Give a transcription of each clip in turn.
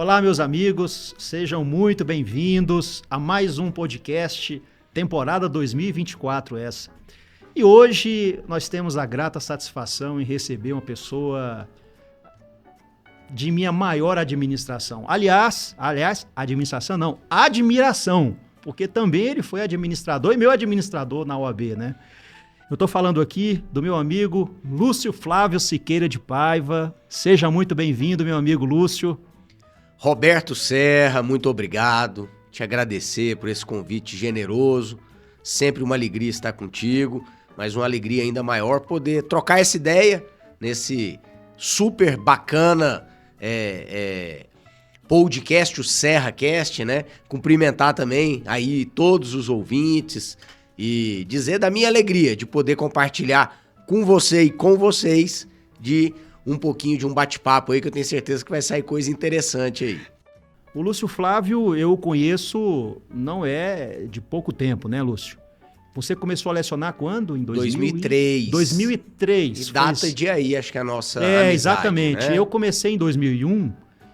Olá, meus amigos, sejam muito bem-vindos a mais um podcast, temporada 2024 essa. E hoje nós temos a grata satisfação em receber uma pessoa de minha maior administração. Aliás, administração não, admiração, porque também ele foi administrador e meu administrador na OAB, né? Eu estou falando aqui do meu amigo Lúcio Flávio Siqueira de Paiva. Seja muito bem-vindo, meu amigo Lúcio. Roberto Serra, muito obrigado. Te agradecer por esse convite generoso. Sempre uma alegria estar contigo, mas uma alegria ainda maior poder trocar essa ideia nesse super bacana podcast, o SerraCast, né? Cumprimentar também aí todos os ouvintes e dizer da minha alegria de poder compartilhar com você e com vocês de um pouquinho de um bate-papo aí que eu tenho certeza que vai sair coisa interessante aí. O Lúcio Flávio eu conheço não é de pouco tempo, né, Lúcio? Você começou a lecionar quando? Em 2003. 2003. E data de aí, acho que é a nossa amizade, exatamente. Né? Eu comecei em 2001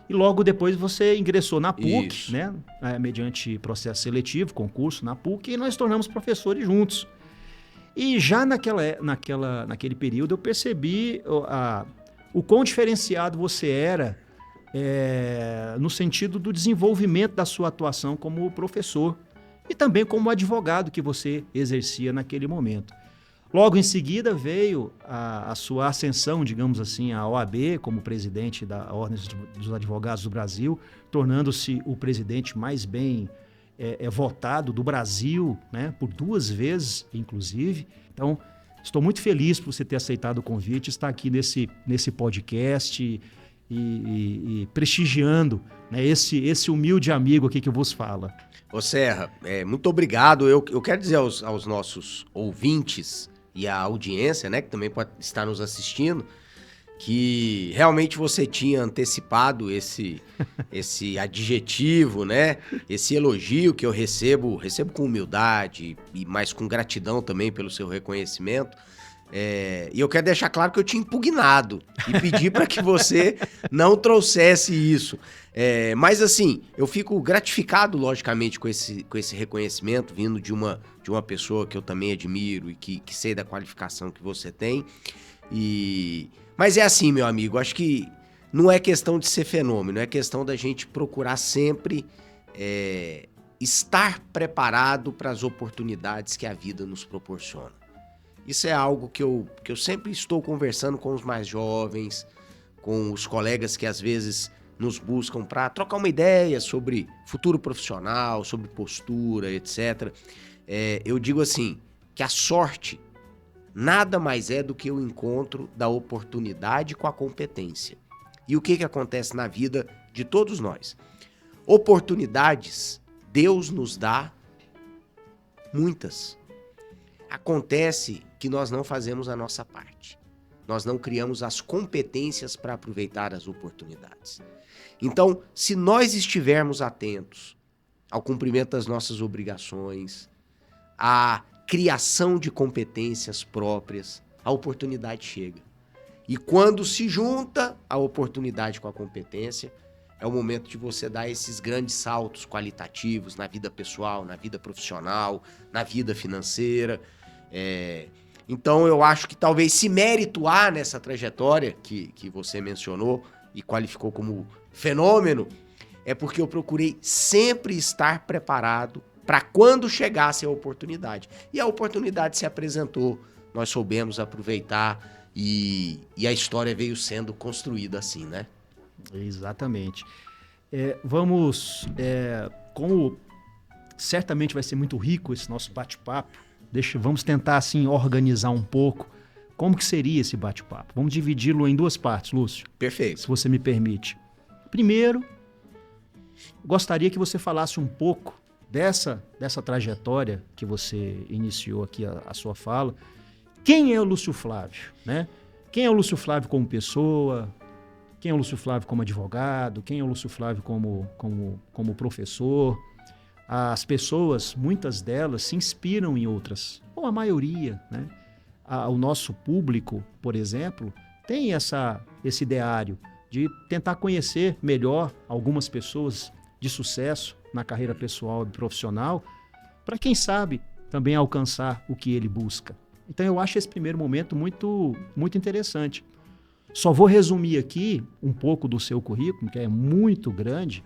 e logo depois você ingressou na PUC, Isso. né? Mediante processo seletivo, concurso na PUC, e nós tornamos professores juntos. E já naquele período eu percebi o quão diferenciado você era no sentido do desenvolvimento da sua atuação como professor e também como advogado que você exercia naquele momento. Logo em seguida veio a sua ascensão, digamos assim, à OAB como presidente da Ordem dos Advogados do Brasil, tornando-se o presidente mais bem votado do Brasil, né, por 2 vezes, inclusive. Então, estou muito feliz por você ter aceitado o convite, estar aqui nesse podcast e prestigiando, né, esse humilde amigo aqui que vos fala. Ô Serra, muito obrigado. Eu quero dizer aos nossos ouvintes e à audiência, né, que também pode estar nos assistindo, que realmente você tinha antecipado esse adjetivo, né? Esse elogio que eu recebo com humildade e mais com gratidão também pelo seu reconhecimento. E eu quero deixar claro que eu tinha impugnado e pedi para que você não trouxesse isso. Mas assim, eu fico gratificado, logicamente, com esse reconhecimento vindo de uma pessoa que eu também admiro e que sei da qualificação que você tem. Mas é assim, meu amigo, acho que não é questão de ser fenômeno, é questão da gente procurar sempre estar preparado para as oportunidades que a vida nos proporciona. Isso é algo que eu sempre estou conversando com os mais jovens, com os colegas que às vezes nos buscam para trocar uma ideia sobre futuro profissional, sobre postura, etc. Eu digo assim, que a sorte nada mais é do que o encontro da oportunidade com a competência. E o que acontece na vida de todos nós? Oportunidades, Deus nos dá muitas. Acontece que nós não fazemos a nossa parte. Nós não criamos as competências para aproveitar as oportunidades. Então, se nós estivermos atentos ao cumprimento das nossas obrigações, à criação de competências próprias, a oportunidade chega. E quando se junta a oportunidade com a competência, é o momento de você dar esses grandes saltos qualitativos na vida pessoal, na vida profissional, na vida financeira. Então eu acho que talvez se mérito há nessa trajetória que você mencionou e qualificou como fenômeno, é porque eu procurei sempre estar preparado para quando chegasse a oportunidade. E a oportunidade se apresentou, nós soubemos aproveitar e a história veio sendo construída assim, né? Exatamente. Como certamente vai ser muito rico esse nosso bate-papo, vamos tentar assim organizar um pouco como que seria esse bate-papo. Vamos dividi-lo em 2 partes, Lúcio. Perfeito. Se você me permite. Primeiro, gostaria que você falasse um pouco dessa trajetória que você iniciou aqui a sua fala. Quem é o Lúcio Flávio, né? Quem é o Lúcio Flávio como pessoa? Quem é o Lúcio Flávio como advogado? Quem é o Lúcio Flávio como professor? As pessoas, muitas delas, se inspiram em outras, ou a maioria, né? O nosso público, por exemplo, tem esse ideário de tentar conhecer melhor algumas pessoas de sucesso na carreira pessoal e profissional, para quem sabe também alcançar o que ele busca. Então eu acho esse primeiro momento muito, muito interessante. Só vou resumir aqui um pouco do seu currículo, que é muito grande,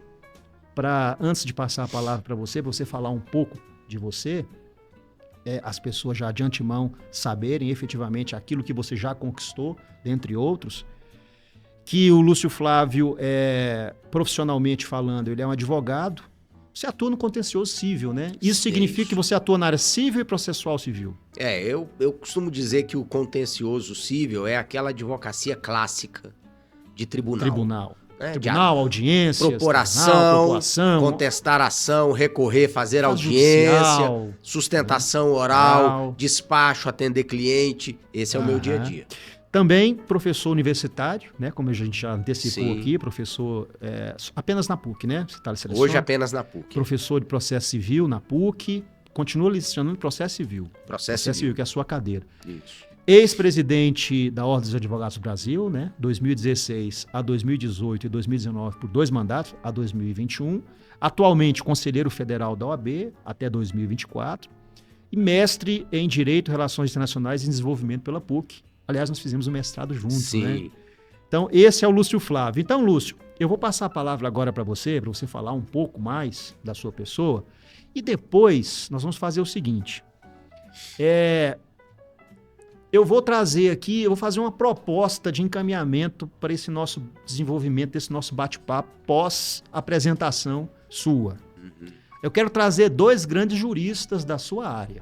para, antes de passar a palavra para você falar um pouco de você, as pessoas já de antemão saberem efetivamente aquilo que você já conquistou, dentre outros, que o Lúcio Flávio, profissionalmente falando, ele é um advogado. Você atua no contencioso civil, né? Isso significa que você atua na área civil e processual civil. Eu costumo dizer que o contencioso civil é aquela advocacia clássica de tribunal. Tribunal, audiências, procuração, contestar ação, recorrer, fazer audiência, judicial, sustentação oral, despacho, atender cliente. Esse é o meu dia a dia. Também professor universitário, né? Como a gente já antecipou aqui, professor apenas na PUC, né? Você tá hoje apenas na PUC. Professor de processo civil na PUC, continua licenciando em processo civil. Processo civil, que é a sua cadeira. Isso. Ex-presidente da Ordem dos Advogados do Brasil, né? 2016 a 2018 e 2019 por 2 mandatos, a 2021. Atualmente conselheiro federal da OAB até 2024. E mestre em Direito, Relações Internacionais e Desenvolvimento pela PUC. Aliás, nós fizemos um mestrado juntos, né? Então, esse é o Lúcio Flávio. Então, Lúcio, eu vou passar a palavra agora para você falar um pouco mais da sua pessoa. E depois, nós vamos fazer o seguinte. Eu vou trazer aqui, eu vou fazer uma proposta de encaminhamento para esse nosso desenvolvimento, desse nosso bate-papo pós-apresentação sua. Eu quero trazer 2 grandes juristas da sua área.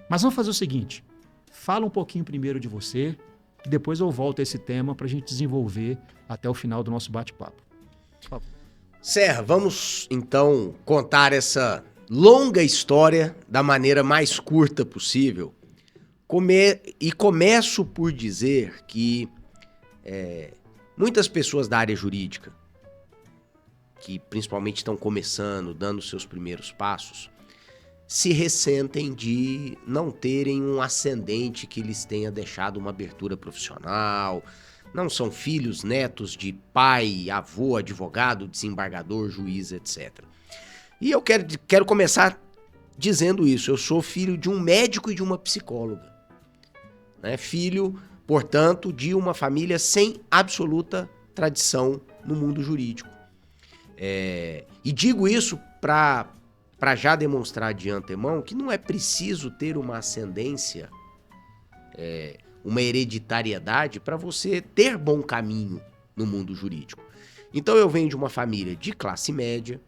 Mas vamos fazer o seguinte. Fala um pouquinho primeiro de você, e depois eu volto a esse tema para a gente desenvolver até o final do nosso bate-papo. Por favor. Serra, vamos então contar essa longa história da maneira mais curta possível. Começo por dizer que muitas pessoas da área jurídica, que principalmente estão começando, dando seus primeiros passos, se ressentem de não terem um ascendente que lhes tenha deixado uma abertura profissional, não são filhos, netos de pai, avô, advogado, desembargador, juiz, etc. E eu quero começar dizendo isso. Eu sou filho de um médico e de uma psicóloga. Né? Filho, portanto, de uma família sem absoluta tradição no mundo jurídico. E digo isso para já demonstrar de antemão que não é preciso ter uma ascendência, uma hereditariedade para você ter bom caminho no mundo jurídico. Então eu venho de uma família de classe média.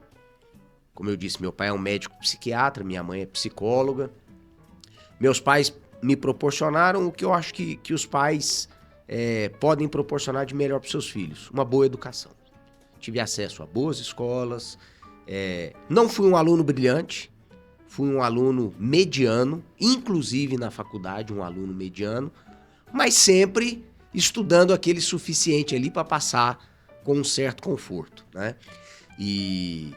Como eu disse, meu pai é um médico psiquiatra, minha mãe é psicóloga. Meus pais me proporcionaram o que eu acho que os pais podem proporcionar de melhor para seus filhos, uma boa educação. Tive acesso a boas escolas. Não fui um aluno brilhante, fui um aluno mediano, inclusive na faculdade, um aluno mediano, mas sempre estudando aquele suficiente ali para passar com um certo conforto, né? E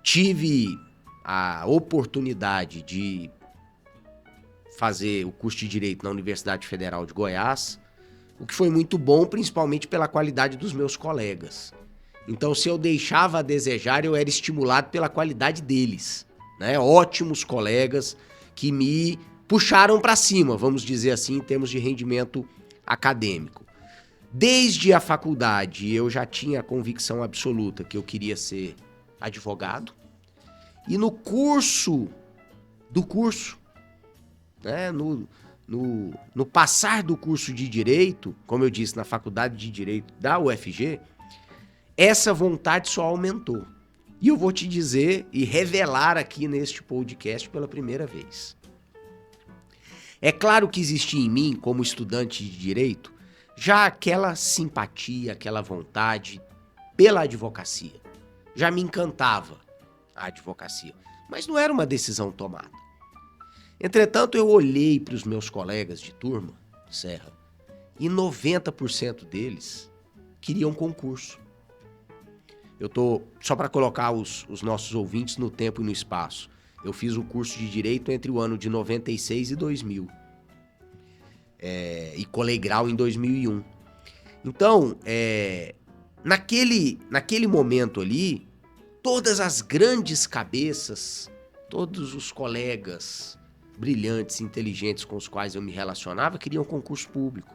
tive a oportunidade de fazer o curso de Direito na Universidade Federal de Goiás, o que foi muito bom, principalmente pela qualidade dos meus colegas. Então, se eu deixava a desejar, eu era estimulado pela qualidade deles, né? Ótimos colegas que me puxaram para cima, vamos dizer assim, em termos de rendimento acadêmico. Desde a faculdade, eu já tinha a convicção absoluta que eu queria ser advogado. E no curso, né? No passar do curso de Direito, como eu disse, na Faculdade de Direito da UFG, essa vontade só aumentou. E eu vou te dizer e revelar aqui neste podcast pela primeira vez. É claro que existia em mim, como estudante de Direito, já aquela simpatia, aquela vontade pela advocacia. Já me encantava a advocacia, mas não era uma decisão tomada. Entretanto, eu olhei para os meus colegas de turma, Serra, e 90% deles queriam concurso. Só para colocar os nossos ouvintes no tempo e no espaço, eu fiz o curso de Direito entre o ano de 96 e 2000. E colei grau em 2001. Então, naquele momento ali, todas as grandes cabeças, todos os colegas brilhantes, inteligentes com os quais eu me relacionava, queriam concurso público.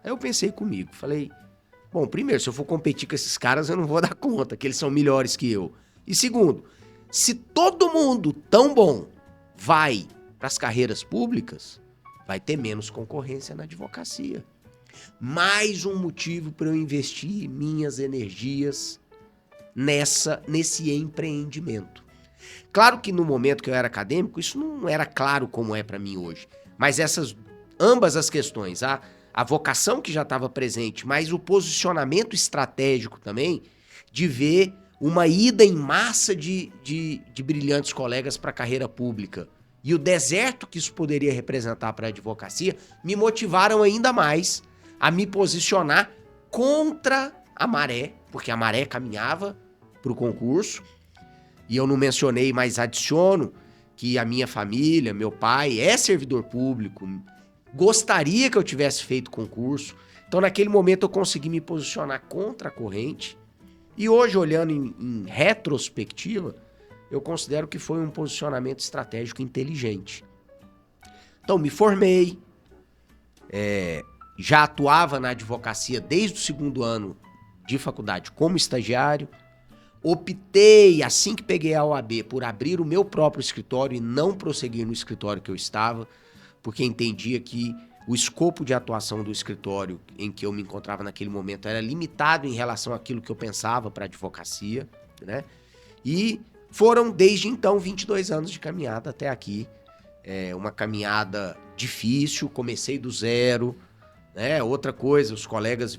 Aí eu pensei comigo, falei, bom, primeiro, se eu for competir com esses caras, eu não vou dar conta, que eles são melhores que eu. E segundo, se todo mundo tão bom vai para as carreiras públicas, vai ter menos concorrência na advocacia. Mais um motivo para eu investir minhas energias nesse empreendimento. Claro que no momento que eu era acadêmico, isso não era claro como é para mim hoje. Mas ambas as questões, a vocação que já estava presente, mas o posicionamento estratégico também, de ver uma ida em massa de brilhantes colegas para a carreira pública e o deserto que isso poderia representar para a advocacia, me motivaram ainda mais a me posicionar contra a maré, porque a maré caminhava para o concurso. E eu não mencionei, mas adiciono que a minha família, meu pai é servidor público, gostaria que eu tivesse feito concurso. Então, naquele momento, eu consegui me posicionar contra a corrente. E hoje, olhando em retrospectiva, eu considero que foi um posicionamento estratégico inteligente. Então, me formei, já atuava na advocacia desde o segundo ano de faculdade como estagiário. Optei, assim que peguei a OAB, por abrir o meu próprio escritório e não prosseguir no escritório que eu estava, porque entendia que o escopo de atuação do escritório em que eu me encontrava naquele momento era limitado em relação àquilo que eu pensava para a advocacia, né? E foram, desde então, 22 anos de caminhada até aqui. Uma caminhada difícil, comecei do zero, né? Outra coisa, os colegas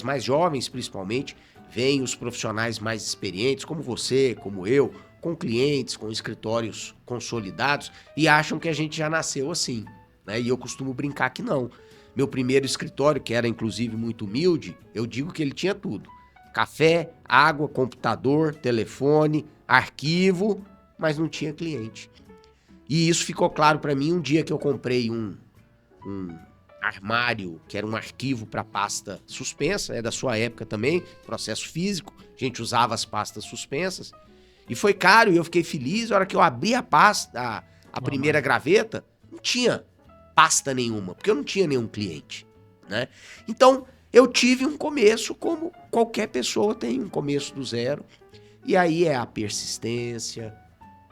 mais jovens principalmente, veem os profissionais mais experientes, como você, como eu, com clientes, com escritórios consolidados, e acham que a gente já nasceu assim, né? E eu costumo brincar que não. Meu primeiro escritório, que era inclusive muito humilde, eu digo que ele tinha tudo. Café, água, computador, telefone, arquivo, mas não tinha cliente. E isso ficou claro para mim um dia que eu comprei um armário, que era um arquivo para pasta suspensa, é da sua época também, processo físico, a gente usava as pastas suspensas, e foi caro, e eu fiquei feliz. A hora que eu abri a pasta, a primeira graveta, não tinha pasta nenhuma, porque eu não tinha nenhum cliente, né? Então, eu tive um começo como qualquer pessoa tem, um começo do zero, e aí é a persistência,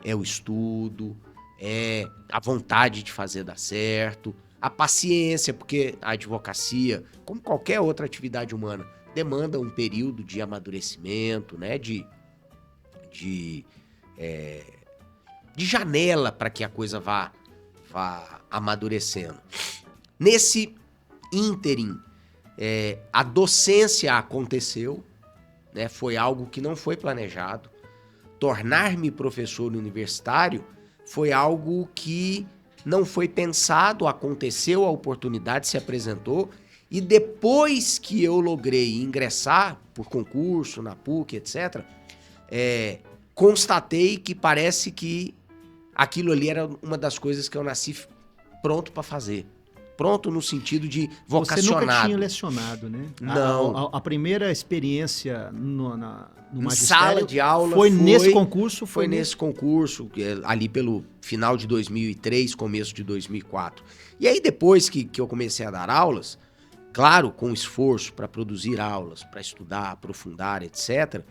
é o estudo, é a vontade de fazer dar certo, a paciência, porque a advocacia, como qualquer outra atividade humana, demanda um período de amadurecimento, né? De janela para que a coisa vá amadurecendo. Nesse ínterim, a docência aconteceu, né? Foi algo que não foi planejado. Tornar-me professor universitário foi algo que não foi pensado, aconteceu, a oportunidade se apresentou, e depois que eu logrei ingressar por concurso, na PUC, etc., constatei que parece que aquilo ali era uma das coisas que eu nasci pronto para fazer. Pronto no sentido de vocacionado. Você nunca tinha lecionado, né? Não. A primeira experiência no magistério sala de aula foi nesse concurso? Foi nesse concurso, ali pelo final de 2003, começo de 2004. E aí depois que eu comecei a dar aulas, claro, com esforço para produzir aulas, para estudar, aprofundar, etc.,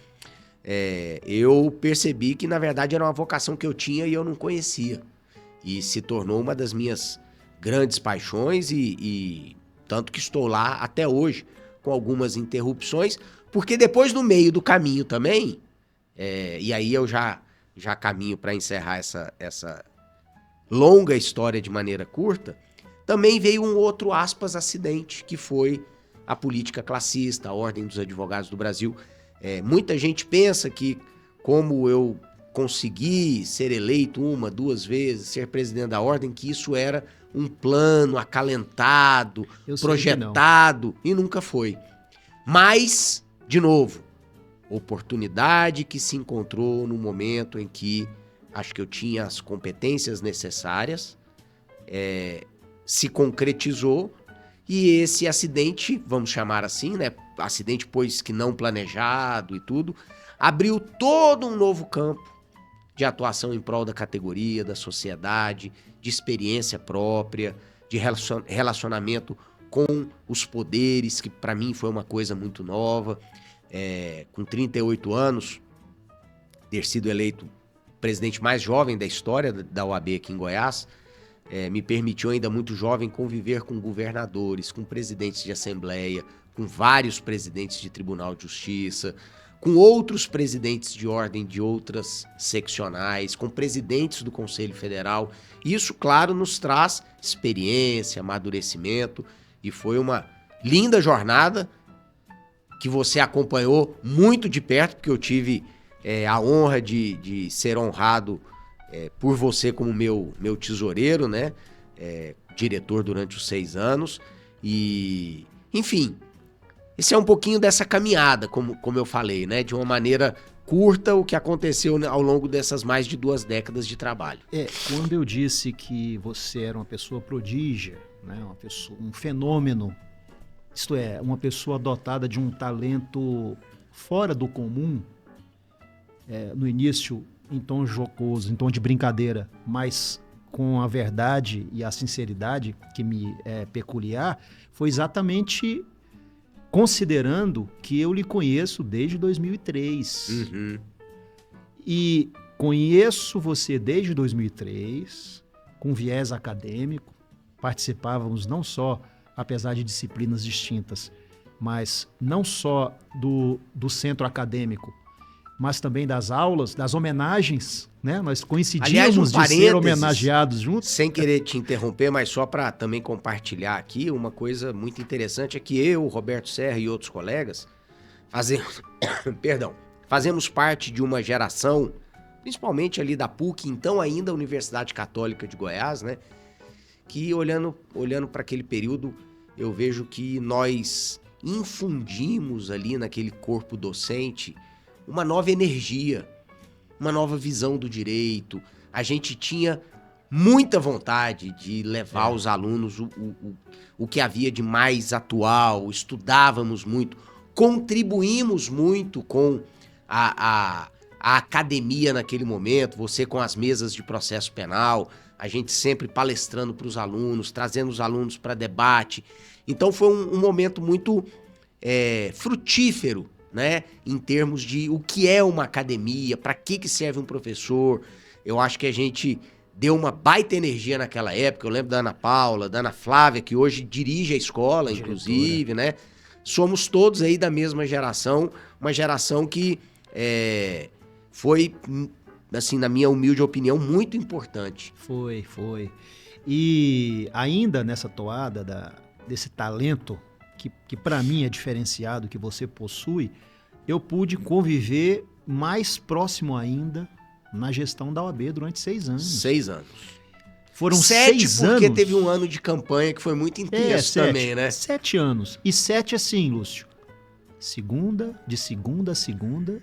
eu percebi que na verdade era uma vocação que eu tinha e eu não conhecia. E se tornou uma das minhas grandes paixões e tanto que estou lá até hoje, com algumas interrupções, porque depois no meio do caminho também, e aí eu já caminho para encerrar essa longa história de maneira curta, também veio um outro, aspas, acidente, que foi a política classista, a Ordem dos Advogados do Brasil. Muita gente pensa que, como eu consegui ser eleito 1, 2 vezes, ser presidente da Ordem, que isso era um plano acalentado, projetado, e nunca foi. Mas, de novo, oportunidade que se encontrou no momento em que acho que eu tinha as competências necessárias, se concretizou, E esse acidente, vamos chamar assim, né? Acidente, pois que não planejado e tudo, abriu todo um novo campo de atuação em prol da categoria, da sociedade, de experiência própria, de relacionamento com os poderes, que para mim foi uma coisa muito nova. Com 38 anos, ter sido eleito presidente mais jovem da história da OAB aqui em Goiás, me permitiu ainda muito jovem conviver com governadores, com presidentes de assembleia, com vários presidentes de Tribunal de Justiça, com outros presidentes de ordem de outras seccionais, com presidentes do Conselho Federal. Isso, claro, nos traz experiência, amadurecimento, e foi uma linda jornada que você acompanhou muito de perto, porque eu tive a honra de ser honrado por você como meu tesoureiro, né? Diretor durante os 6 anos. E, enfim, esse é um pouquinho dessa caminhada, como eu falei, né? De uma maneira curta, o que aconteceu ao longo dessas mais de 2 décadas de trabalho. Quando eu disse que você era uma pessoa prodígia, né? Um fenômeno, isto é, uma pessoa dotada de um talento fora do comum, no início em tom jocoso, em tom de brincadeira, mas com a verdade e a sinceridade que me é peculiar, foi exatamente considerando que eu lhe conheço desde 2003. Uhum. E conheço você desde 2003, com viés acadêmico. Participávamos não só, apesar de disciplinas distintas, mas não só do centro acadêmico, mas também das aulas, das homenagens, né? Nós coincidíamos de ser homenageados juntos. Sem querer te interromper, mas só para também compartilhar aqui, uma coisa muito interessante é que eu, Roberto Serra e outros colegas fazemos parte de uma geração, principalmente ali da PUC, então ainda a Universidade Católica de Goiás, né? Que olhando para aquele período, eu vejo que nós infundimos ali naquele corpo docente uma nova energia, uma nova visão do direito. A gente tinha muita vontade de levar aos alunos o que havia de mais atual, estudávamos muito, contribuímos muito com a academia naquele momento, você com as mesas de processo penal, a gente sempre palestrando para os alunos, trazendo os alunos para debate. Então foi um momento muito frutífero, né, em termos de o que é uma academia, para que serve um professor. Eu acho que a gente deu uma baita energia naquela época. Eu lembro da Ana Paula, da Ana Flávia, que hoje dirige a escola, inclusive, né? Somos todos aí da mesma geração, uma geração que foi, assim, na minha humilde opinião, muito importante. Foi. E ainda nessa toada desse talento que para mim é diferenciado, que você possui, eu pude conviver mais próximo ainda na gestão da OAB durante 6 anos. 6 anos. Foram 7 6 anos. Porque teve um ano de campanha que foi muito intenso 7, também, né? 7 anos. E 7 assim, Lúcio. De segunda a segunda,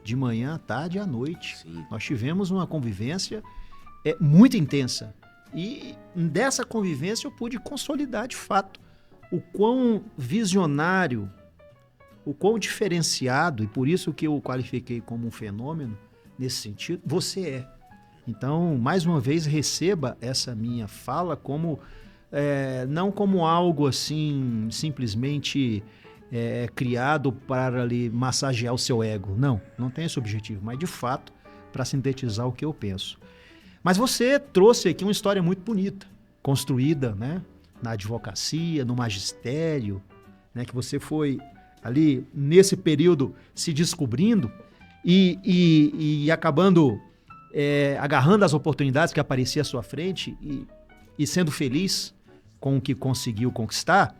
de manhã à tarde e à noite. Sim. Nós tivemos uma convivência muito intensa. E dessa convivência eu pude consolidar de fato o quão visionário, o quão diferenciado, e por isso que eu o qualifiquei como um fenômeno, nesse sentido, você é. Então, mais uma vez, receba essa minha fala como, não como algo assim, simplesmente criado para lhe massagear o seu ego. Não tem esse objetivo, mas de fato, para sintetizar o que eu penso. Mas você trouxe aqui uma história muito bonita, construída, né? Na advocacia, no magistério, né, que você foi ali nesse período se descobrindo e acabando agarrando as oportunidades que apareciam à sua frente e sendo feliz com o que conseguiu conquistar.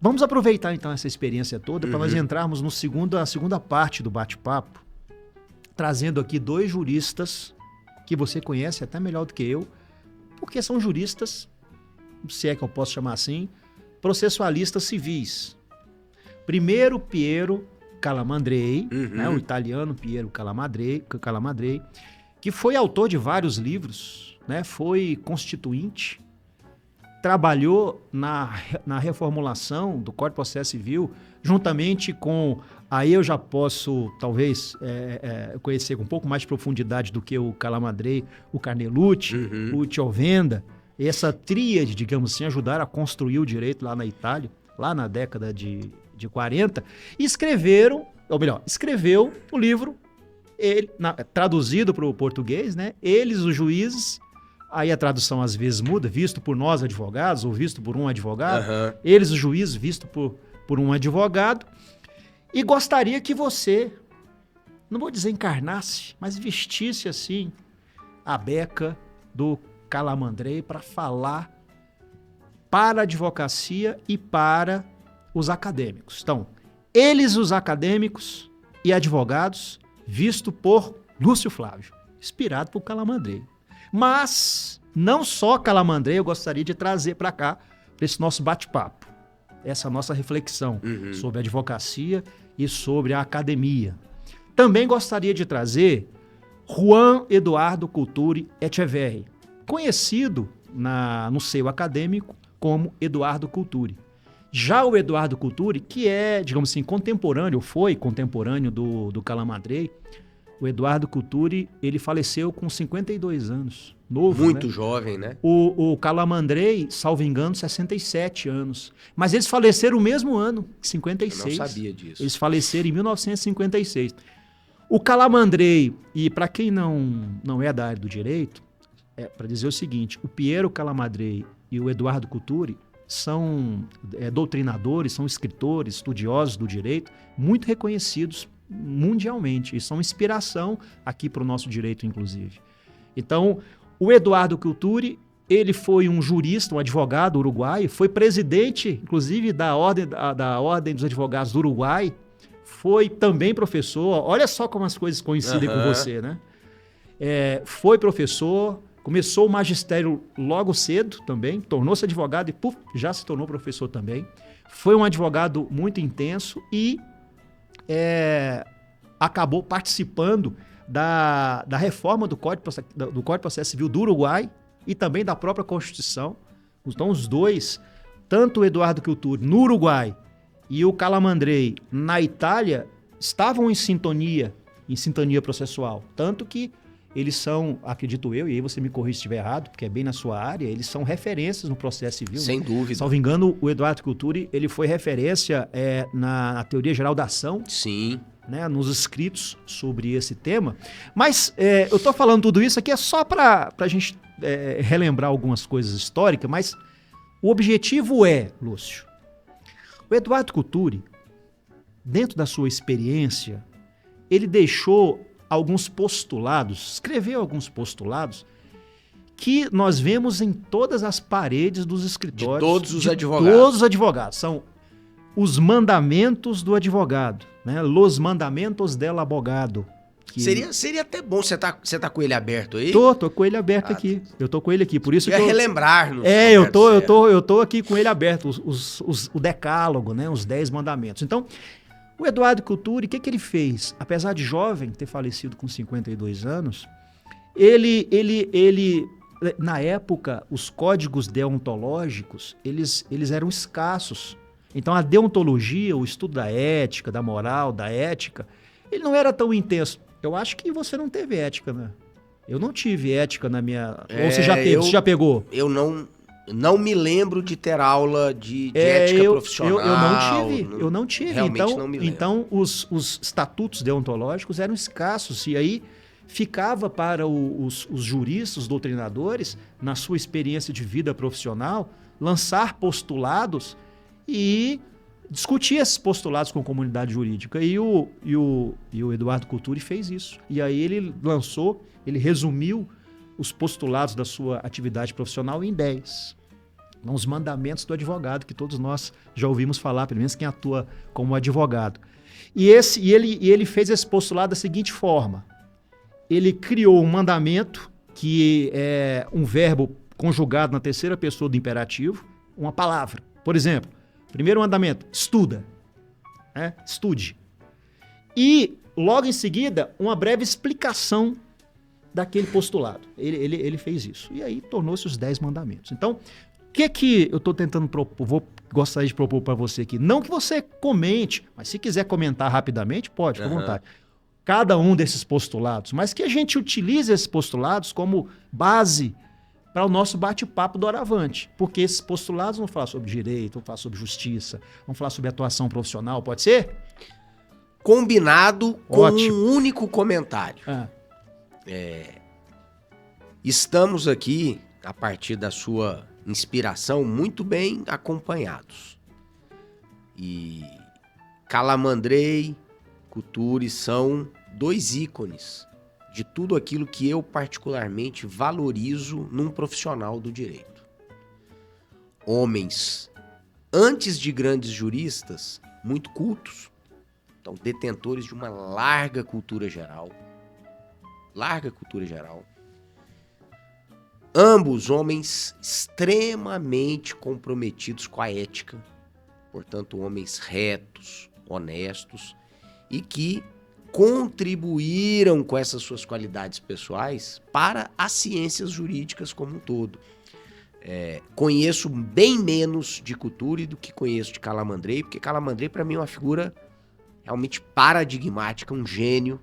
Vamos aproveitar então essa experiência toda para nós entrarmos na segunda parte do bate-papo, trazendo aqui 2 juristas que você conhece até melhor do que eu, porque são juristas, se é que eu posso chamar assim, processualistas civis. Primeiro, Piero Calamandrei, né, o italiano Piero Calamandrei, que foi autor de vários livros, né, foi constituinte, trabalhou na reformulação do Código de Processo Civil, juntamente com... Aí eu já posso, talvez, conhecer com um pouco mais de profundidade do que o Calamandrei, o Carnelucci, o Chiovenda. Essa tríade, digamos assim, ajudaram a construir o direito lá na Itália, lá na década de 40, e escreveu o livro, traduzido para o português, né? Eles, os juízes, aí a tradução às vezes muda, visto por nós advogados ou visto por um advogado, eles, os juízes, visto por um advogado, e gostaria que você, não vou dizer encarnasse, mas vestisse assim a beca do Calamandrei para falar para a advocacia e para os acadêmicos. Então, eles, os acadêmicos e advogados, visto por Lúcio Flávio, inspirado por Calamandrei. Mas não só Calamandrei eu gostaria de trazer para cá, para esse nosso bate-papo, essa nossa reflexão sobre a advocacia e sobre a academia. Também gostaria de trazer Juan Eduardo Culturi Echeverri, conhecido no seio acadêmico como Eduardo Culturi. Já o Eduardo Culturi, que é, digamos assim, contemporâneo, foi contemporâneo do Calamandrei, o Eduardo Culturi, ele faleceu com 52 anos, novo, muito, né? Jovem, né? O Calamandrei, salvo engano, 67 anos. Mas eles faleceram o mesmo ano, 56. Eu não sabia disso. Eles faleceram em 1956. O Calamandrei, e para quem não é da área do direito, para dizer o seguinte, o Piero Calamandrei e o Eduardo Culturi são doutrinadores, são escritores, estudiosos do direito, muito reconhecidos mundialmente, e são inspiração aqui para o nosso direito, inclusive. Então, o Eduardo Culturi, ele foi um jurista, um advogado uruguaio, foi presidente, inclusive, da Ordem dos Advogados do Uruguai, foi também professor, olha só como as coisas coincidem com você, né? Foi professor, começou o magistério logo cedo também, tornou-se advogado e já se tornou professor também. Foi um advogado muito intenso e acabou participando da reforma do Código de Processo Civil do Uruguai e também da própria Constituição. Então os dois, tanto o Eduardo Culturi no Uruguai e o Calamandrei na Itália, estavam em sintonia processual. Tanto que eles são, acredito eu, e aí você me corrige se estiver errado, porque é bem na sua área, eles são referências no processo civil. Sem dúvida. Salvo engano, o Eduardo Culturi, ele foi referência na teoria geral da ação. Sim. Né, nos escritos sobre esse tema. Mas eu estou falando tudo isso aqui só para a gente relembrar algumas coisas históricas, mas o objetivo Lúcio, o Eduardo Culturi, dentro da sua experiência, ele deixou alguns postulados, escreveu alguns postulados que nós vemos em todas as paredes dos escritórios. De todos os advogados. Todos os advogados. São os mandamentos do advogado, né? Los mandamentos del abogado. Seria até bom, você tá com ele aberto aí? Tô com ele aberto aqui. Eu tô com ele aqui, por isso que relembrar-nos. Eu tô aqui com ele aberto, o decálogo, né? Os 10 mandamentos. Então, o Eduardo Culturi, o que ele fez? Apesar de jovem, ter falecido com 52 anos, ele na época, os códigos deontológicos, eles eram escassos. Então, a deontologia, o estudo da ética, da moral, da ética, ele não era tão intenso. Eu acho que você não teve ética, né? Eu não tive ética na minha... Ou você já teve? Você já pegou? Eu não me lembro de ter aula de ética profissional. Eu não tive. Realmente não me lembro. Então, os estatutos deontológicos eram escassos. E aí, ficava para os juristas, os doutrinadores, na sua experiência de vida profissional, lançar postulados e discutir esses postulados com a comunidade jurídica. E o Eduardo Culturi fez isso. E aí ele resumiu os postulados da sua atividade profissional em 10. Os mandamentos do advogado, que todos nós já ouvimos falar, pelo menos quem atua como advogado. E ele fez esse postulado da seguinte forma. Ele criou um mandamento, que é um verbo conjugado na terceira pessoa do imperativo, uma palavra. Por exemplo, primeiro mandamento, estuda. Estude. E, logo em seguida, uma breve explicação daquele postulado. Ele fez isso. E aí tornou-se os 10 mandamentos. Então, que eu estou tentando propor, gostaria de propor para você aqui? Não que você comente, mas se quiser comentar rapidamente, pode, fica à vontade. Cada um desses postulados, mas que a gente utilize esses postulados como base para o nosso bate-papo do Horavante. Porque esses postulados vão falar sobre direito, vão falar sobre justiça, vão falar sobre atuação profissional, pode ser? Combinado com Ótimo. um único comentário. Estamos aqui, a partir da sua inspiração, muito bem acompanhados. E Calamandrei, Couturi são dois ícones de tudo aquilo que eu particularmente valorizo num profissional do direito. Homens, antes de grandes juristas, muito cultos, então detentores de uma larga cultura geral. Ambos homens extremamente comprometidos com a ética, portanto, homens retos, honestos, e que contribuíram com essas suas qualidades pessoais para as ciências jurídicas como um todo. Conheço bem menos de Couturi do que conheço de Calamandrei, porque Calamandrei para mim é uma figura realmente paradigmática, um gênio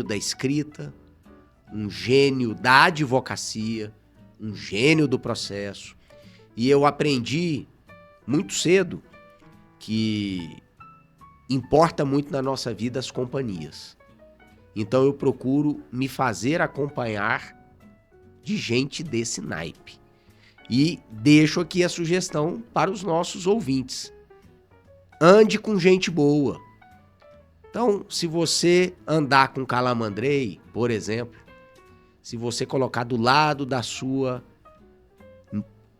da escrita, um gênio da advocacia, um gênio do processo. E eu aprendi muito cedo que importa muito na nossa vida as companhias. Então eu procuro me fazer acompanhar de gente desse naipe. E deixo aqui a sugestão para os nossos ouvintes. Ande com gente boa. Então, se você andar com Calamandrei, por exemplo, se você colocar do lado da sua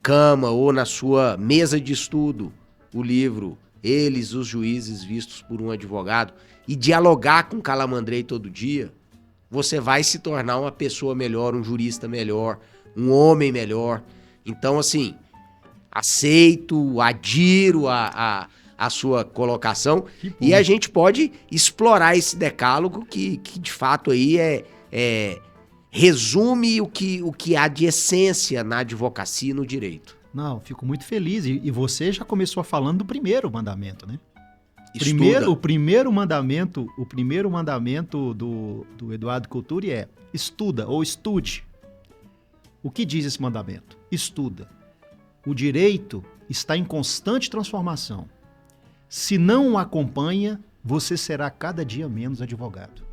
cama ou na sua mesa de estudo o livro Eles, os Juízes Vistos por um Advogado, e dialogar com Calamandrei todo dia, você vai se tornar uma pessoa melhor, um jurista melhor, um homem melhor. Então, assim, aceito, adiro a sua colocação e a gente pode explorar esse decálogo que de fato aí resume o que há de essência na advocacia e no direito. Não, fico muito feliz. E você já começou falando do primeiro mandamento, né? O primeiro mandamento do Eduardo Couturi é estuda ou estude. O que diz esse mandamento? Estuda. O direito está em constante transformação. Se não o acompanha, você será cada dia menos advogado.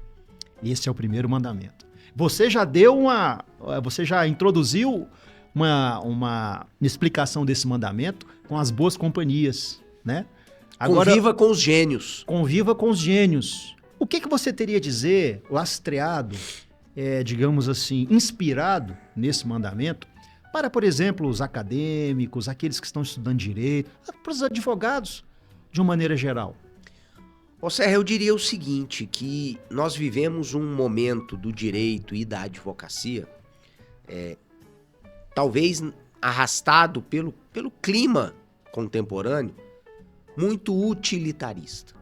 Esse é o primeiro mandamento. Você já introduziu uma explicação desse mandamento com as boas companhias, né? Agora, conviva com os gênios. Conviva com os gênios. O que você teria a dizer, lastreado, digamos assim, inspirado nesse mandamento, para, por exemplo, os acadêmicos, aqueles que estão estudando direito, para os advogados, de uma maneira geral? Ô Serra, eu diria o seguinte, que nós vivemos um momento do direito e da advocacia, talvez arrastado pelo clima contemporâneo, muito utilitarista.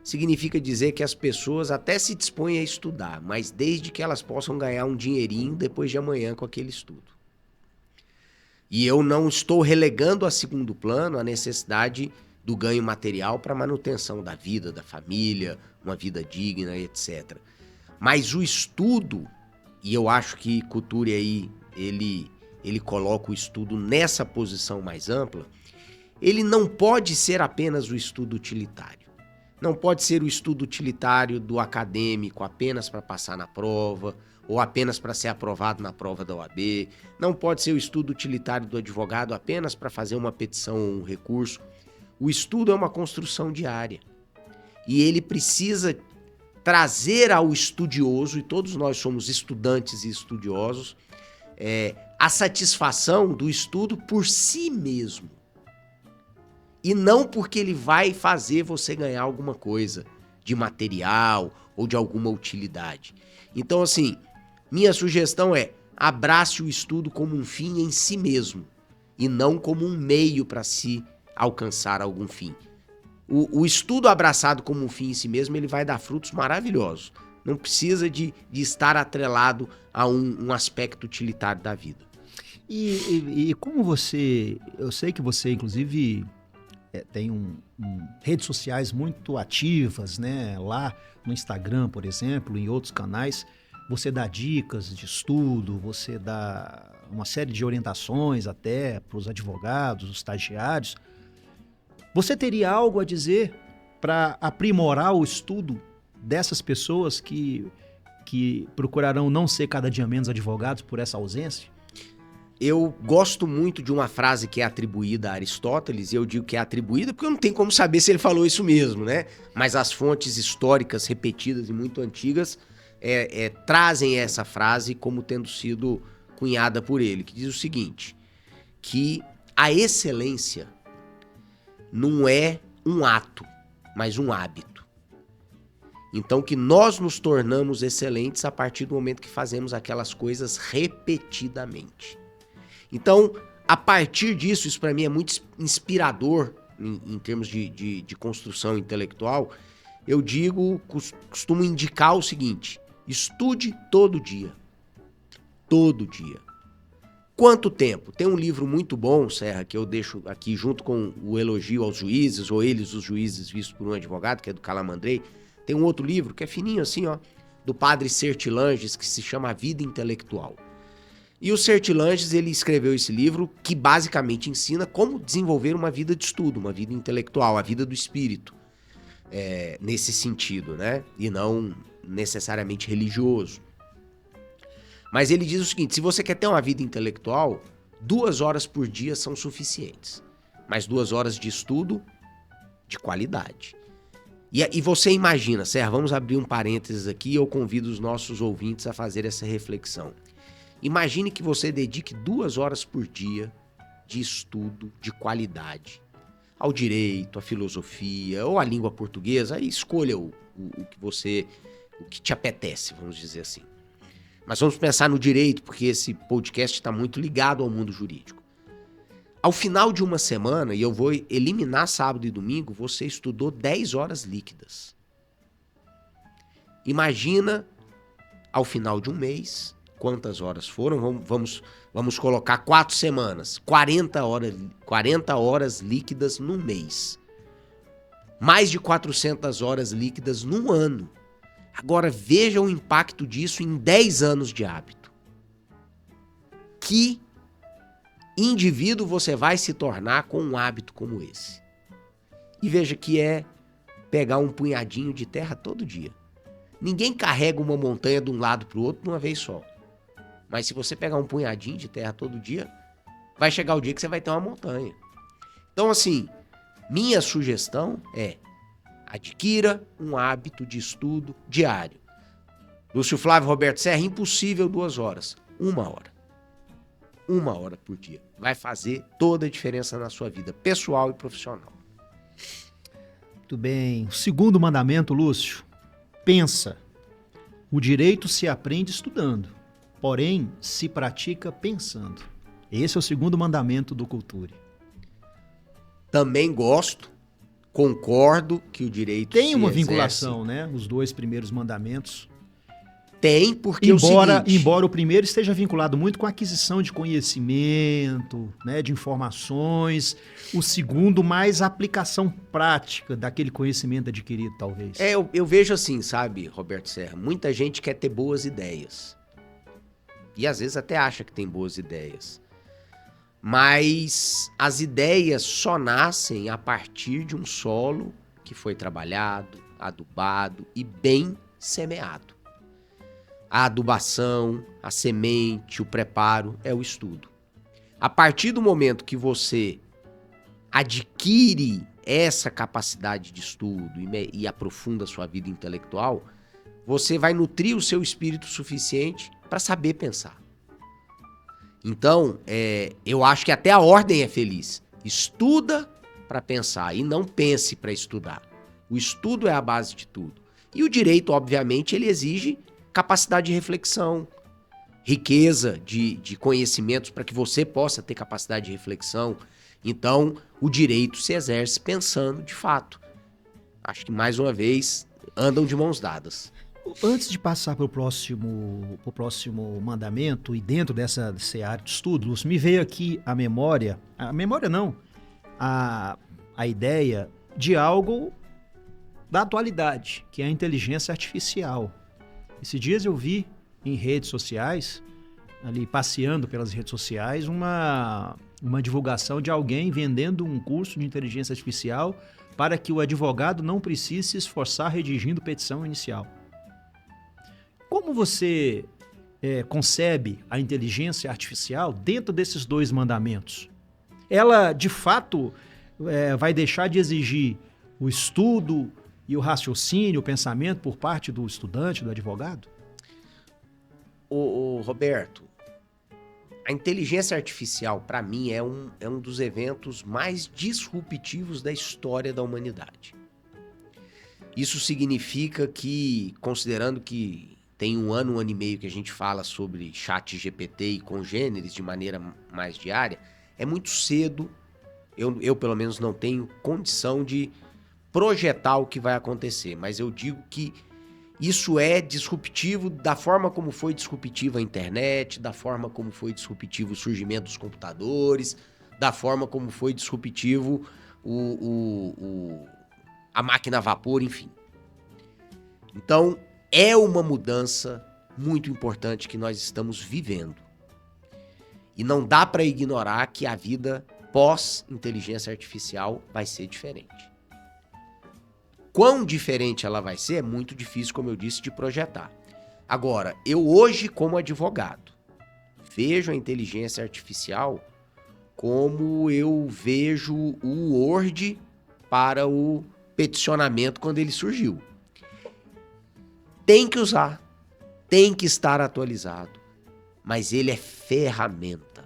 Significa dizer que as pessoas até se dispõem a estudar, mas desde que elas possam ganhar um dinheirinho depois de amanhã com aquele estudo. E eu não estou relegando a segundo plano a necessidade do ganho material para manutenção da vida, da família, uma vida digna, etc. Mas o estudo, e eu acho que Couturi aí, ele coloca o estudo nessa posição mais ampla, ele não pode ser apenas o estudo utilitário. Não pode ser o estudo utilitário do acadêmico apenas para passar na prova ou apenas para ser aprovado na prova da OAB. Não pode ser o estudo utilitário do advogado apenas para fazer uma petição ou um recurso. O estudo é uma construção diária e ele precisa trazer ao estudioso, e todos nós somos estudantes e estudiosos, a satisfação do estudo por si mesmo. E não porque ele vai fazer você ganhar alguma coisa de material ou de alguma utilidade. Então, assim, minha sugestão é abrace o estudo como um fim em si mesmo e não como um meio para se alcançar algum fim. O estudo abraçado como um fim em si mesmo, ele vai dar frutos maravilhosos. Não precisa de estar atrelado a um aspecto utilitário da vida. E como você... Eu sei que você, inclusive, tem redes sociais muito ativas, né? Lá no Instagram, por exemplo, em outros canais. Você dá dicas de estudo, você dá uma série de orientações até para os advogados, os estagiários. Você teria algo a dizer para aprimorar o estudo dessas pessoas que procurarão não ser cada dia menos advogados por essa ausência? Eu gosto muito de uma frase que é atribuída a Aristóteles, e eu digo que é atribuída porque eu não tenho como saber se ele falou isso mesmo, né? Mas as fontes históricas repetidas e muito antigas trazem essa frase como tendo sido cunhada por ele, que diz o seguinte, que a excelência não é um ato, mas um hábito. Então que nós nos tornamos excelentes a partir do momento que fazemos aquelas coisas repetidamente. Então, a partir disso, isso para mim é muito inspirador em termos de construção intelectual. Eu costumo indicar o seguinte, estude todo dia. Todo dia. Quanto tempo? Tem um livro muito bom, Serra, que eu deixo aqui junto com o elogio aos juízes, ou eles, os juízes vistos por um advogado, que é do Calamandrei. Tem um outro livro que é fininho assim, ó, do padre Sertilanges, que se chama A Vida Intelectual. E o Sertilanges, ele escreveu esse livro que basicamente ensina como desenvolver uma vida de estudo, uma vida intelectual, a vida do espírito, nesse sentido, né? E não necessariamente religioso. Mas ele diz o seguinte, se você quer ter uma vida intelectual, 2 horas por dia são suficientes. Mas 2 horas de estudo de qualidade. E você imagina, Serra, vamos abrir um parênteses aqui e eu convido os nossos ouvintes a fazer essa reflexão. Imagine que você dedique 2 horas por dia de estudo de qualidade ao direito, à filosofia ou à língua portuguesa. Aí escolha o que te apetece, vamos dizer assim. Mas vamos pensar no direito, porque esse podcast está muito ligado ao mundo jurídico. Ao final de uma semana, e eu vou eliminar sábado e domingo, você estudou 10 horas líquidas. Imagina, ao final de um mês, quantas horas foram? Vamos colocar 4 semanas, 40 horas líquidas no mês. Mais de 400 horas líquidas no ano. Agora veja o impacto disso em 10 anos de hábito. Que indivíduo você vai se tornar com um hábito como esse? E veja que é pegar um punhadinho de terra todo dia. Ninguém carrega uma montanha de um lado para o outro de uma vez só. Mas se você pegar um punhadinho de terra todo dia, vai chegar o dia que você vai ter uma montanha. Então, assim, minha sugestão é adquira um hábito de estudo diário. Lúcio Flávio Roberto Serra, impossível 2 horas. 1 hora. 1 hora por dia. Vai fazer toda a diferença na sua vida pessoal e profissional. Muito bem. O segundo mandamento, Lúcio. Pensa. O direito se aprende estudando, porém se pratica pensando. Esse é o segundo mandamento do Culture. Também gosto, concordo que o direito tem uma vinculação, né? Os 2 primeiros mandamentos. Tem, porque embora o primeiro esteja vinculado muito com a aquisição de conhecimento, né, de informações, o segundo mais a aplicação prática daquele conhecimento adquirido, talvez. Eu vejo assim, sabe, Roberto Serra, muita gente quer ter boas ideias. E às vezes até acha que tem boas ideias. Mas as ideias só nascem a partir de um solo que foi trabalhado, adubado e bem semeado. A adubação, a semente, o preparo é o estudo. A partir do momento que você adquire essa capacidade de estudo e aprofunda a sua vida intelectual, você vai nutrir o seu espírito suficiente para saber pensar. Então, eu acho que até a ordem é feliz. Estuda para pensar e não pense para estudar. O estudo é a base de tudo. E o direito, obviamente, ele exige capacidade de reflexão, riqueza de conhecimentos para que você possa ter capacidade de reflexão. Então, o direito se exerce pensando de fato. Acho que, mais uma vez, andam de mãos dadas. Antes de passar para o próximo mandamento, e dentro dessa área de estudo, Lúcio, me veio aqui a memória não, a ideia de algo da atualidade, que é a inteligência artificial. Esses dias eu vi em redes sociais, ali passeando pelas redes sociais, uma divulgação de alguém vendendo um curso de inteligência artificial para que o advogado não precise se esforçar redigindo petição inicial. Como você concebe a inteligência artificial dentro desses dois mandamentos? Ela, de fato, vai deixar de exigir o estudo e o raciocínio, o pensamento por parte do estudante, do advogado? Roberto, a inteligência artificial, para mim, é um dos eventos mais disruptivos da história da humanidade. Isso significa que, considerando que tem um ano e meio que a gente fala sobre ChatGPT e congêneres de maneira mais diária, é muito cedo, eu pelo menos não tenho condição de projetar o que vai acontecer, mas eu digo que isso é disruptivo da forma como foi disruptiva a internet, da forma como foi disruptivo o surgimento dos computadores, da forma como foi disruptivo a máquina a vapor, enfim. Então, é uma mudança muito importante que nós estamos vivendo. E não dá para ignorar que a vida pós-inteligência artificial vai ser diferente. Quão diferente ela vai ser é muito difícil, como eu disse, de projetar. Agora, eu hoje, como advogado, vejo a inteligência artificial como eu vejo o Word para o peticionamento quando ele surgiu. Tem que usar, tem que estar atualizado, mas ele é ferramenta.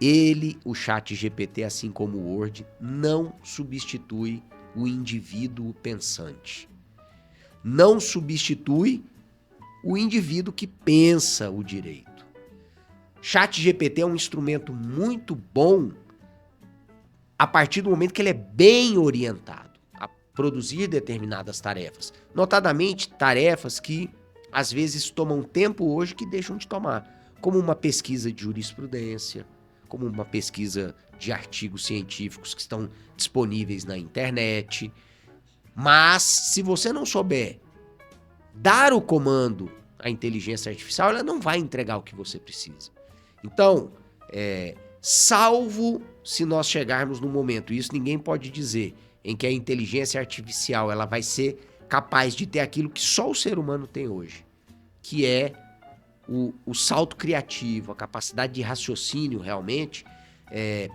Ele, o ChatGPT, assim como o Word, não substitui o indivíduo pensante. Não substitui o indivíduo que pensa o direito. ChatGPT é um instrumento muito bom a partir do momento que ele é bem orientado a produzir determinadas tarefas. Notadamente, tarefas que às vezes tomam tempo hoje que deixam de tomar, como uma pesquisa de jurisprudência, como uma pesquisa de artigos científicos que estão disponíveis na internet. Mas, se você não souber dar o comando à inteligência artificial, ela não vai entregar o que você precisa. Então, salvo se nós chegarmos no momento, e isso ninguém pode dizer, em que a inteligência artificial ela vai ser capaz de ter aquilo que só o ser humano tem hoje, que é o salto criativo, a capacidade de raciocínio realmente.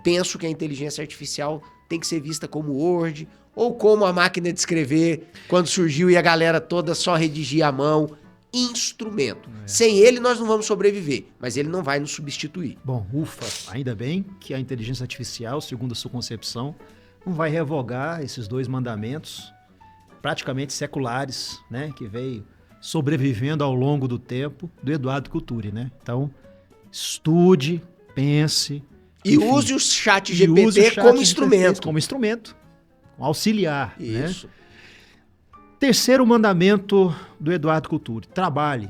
Penso que a inteligência artificial tem que ser vista como Word ou como a máquina de escrever quando surgiu e a galera toda só redigia à mão. Instrumento. Sem ele nós não vamos sobreviver, mas ele não vai nos substituir. Bom, ufa, ainda bem que a inteligência artificial, segundo a sua concepção, não vai revogar esses dois mandamentos praticamente seculares, né, que veio sobrevivendo ao longo do tempo do Eduardo Couturi, né? Então, estude, pense e enfim, use o ChatGPT como instrumento. Como instrumento, um auxiliar. Isso. Né? Terceiro mandamento do Eduardo Couturi: trabalhe.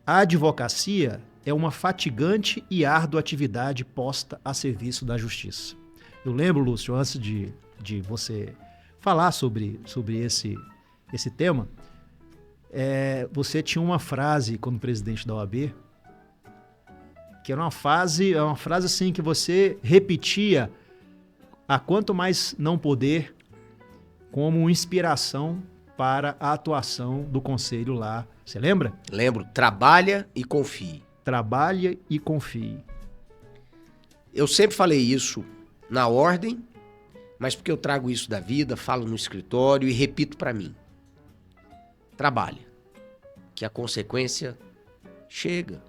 A advocacia é uma fatigante e árdua atividade posta a serviço da justiça. Eu lembro, Lúcio, antes de você falar sobre esse tema, você tinha uma frase como presidente da OAB, que era uma frase assim que você repetia a quanto mais não poder, como inspiração para a atuação do conselho lá. Você lembra? Lembro. Trabalha e confie. Trabalha e confie. Eu sempre falei isso na ordem, mas porque eu trago isso da vida, falo no escritório e repito para mim. Trabalha, que a consequência chega,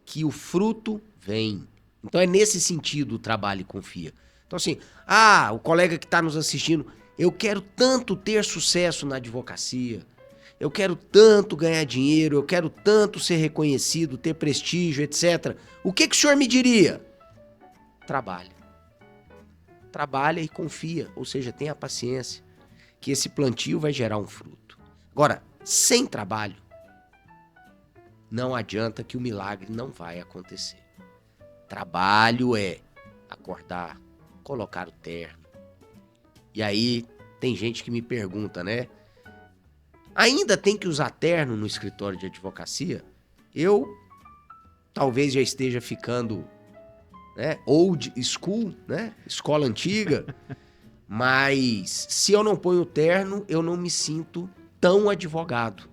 que o fruto vem. Então é nesse sentido o trabalho e confia. Então assim, o colega que está nos assistindo, eu quero tanto ter sucesso na advocacia, eu quero tanto ganhar dinheiro, eu quero tanto ser reconhecido, ter prestígio, etc. O que o senhor me diria? Trabalha. Trabalha e confia, ou seja, tenha paciência, que esse plantio vai gerar um fruto. Agora, sem trabalho, não adianta que o milagre não vai acontecer. Trabalho é acordar, colocar o terno. E aí tem gente que me pergunta, né? Ainda tem que usar terno no escritório de advocacia? Eu talvez já esteja ficando, né, old school, né? Escola antiga. Mas se eu não ponho terno, eu não me sinto tão advogado.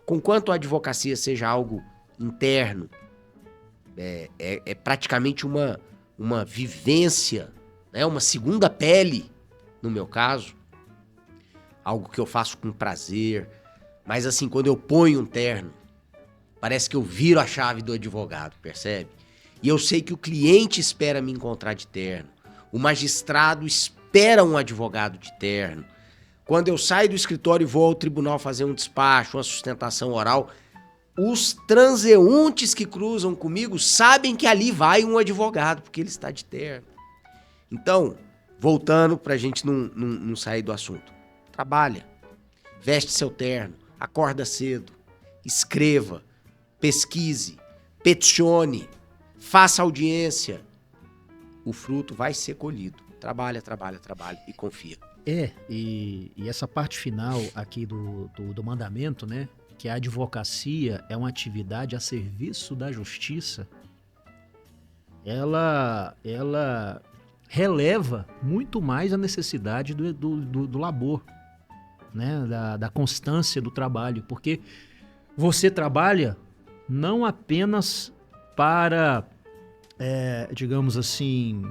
Conquanto a advocacia seja algo interno, é praticamente uma vivência, né? Uma segunda pele, no meu caso. Algo que eu faço com prazer. Mas assim, quando eu ponho um terno, parece que eu viro a chave do advogado, percebe? E eu sei que o cliente espera me encontrar de terno. O magistrado espera um advogado de terno. Quando eu saio do escritório e vou ao tribunal fazer um despacho, uma sustentação oral, os transeuntes que cruzam comigo sabem que ali vai um advogado, porque ele está de terno. Então, voltando para a gente não sair do assunto. Trabalha, veste seu terno, acorda cedo, escreva, pesquise, peticione, faça audiência. O fruto vai ser colhido. Trabalha, trabalha, trabalha e confia. E essa parte final aqui do mandamento, né? Que a advocacia é uma atividade a serviço da justiça, ela releva muito mais a necessidade do labor, né? Da constância do trabalho, porque você trabalha não apenas para, digamos assim,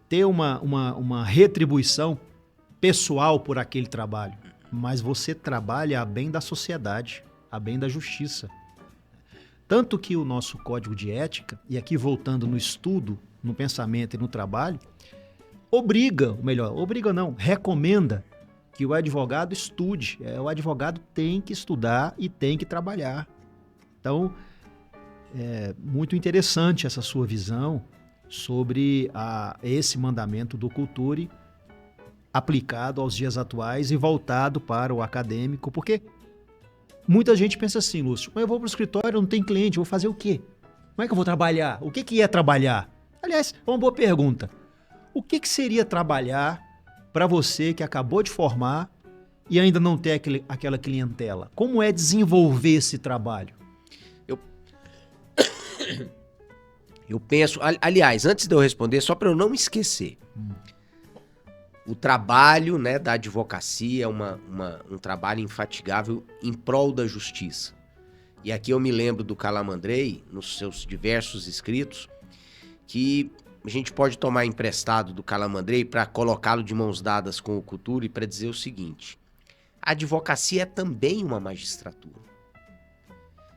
ter uma retribuição pessoal por aquele trabalho, mas você trabalha a bem da sociedade, a bem da justiça. Tanto que o nosso código de ética, e aqui voltando no estudo, no pensamento e no trabalho, recomenda que o advogado estude. O advogado tem que estudar e tem que trabalhar. Então, é muito interessante essa sua visão sobre esse mandamento do Culture aplicado aos dias atuais e voltado para o acadêmico, porque muita gente pensa assim, Lúcio, mas eu vou para o escritório, não tem cliente, vou fazer o quê? Como é que eu vou trabalhar? O que é trabalhar? Aliás, é uma boa pergunta. O que seria trabalhar para você que acabou de formar e ainda não tem aquela clientela? Como é desenvolver esse trabalho? Eu penso... Aliás, antes de eu responder, só para eu não me esquecer. O trabalho, né, da advocacia é um trabalho infatigável em prol da justiça. E aqui eu me lembro do Calamandrei, nos seus diversos escritos, que a gente pode tomar emprestado do Calamandrei para colocá-lo de mãos dadas com o Culture para dizer o seguinte: a advocacia é também uma magistratura.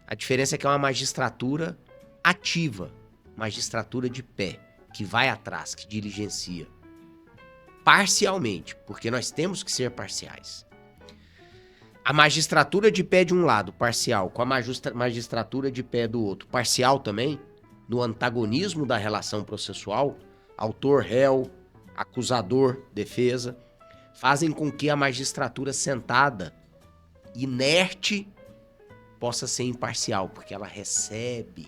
A diferença é que é uma magistratura ativa, magistratura de pé, que vai atrás, que diligencia. Parcialmente, porque nós temos que ser parciais. A magistratura de pé de um lado, parcial, com a magistratura de pé do outro, parcial também, no antagonismo da relação processual, autor, réu, acusador, defesa, fazem com que a magistratura sentada, inerte, possa ser imparcial, porque ela recebe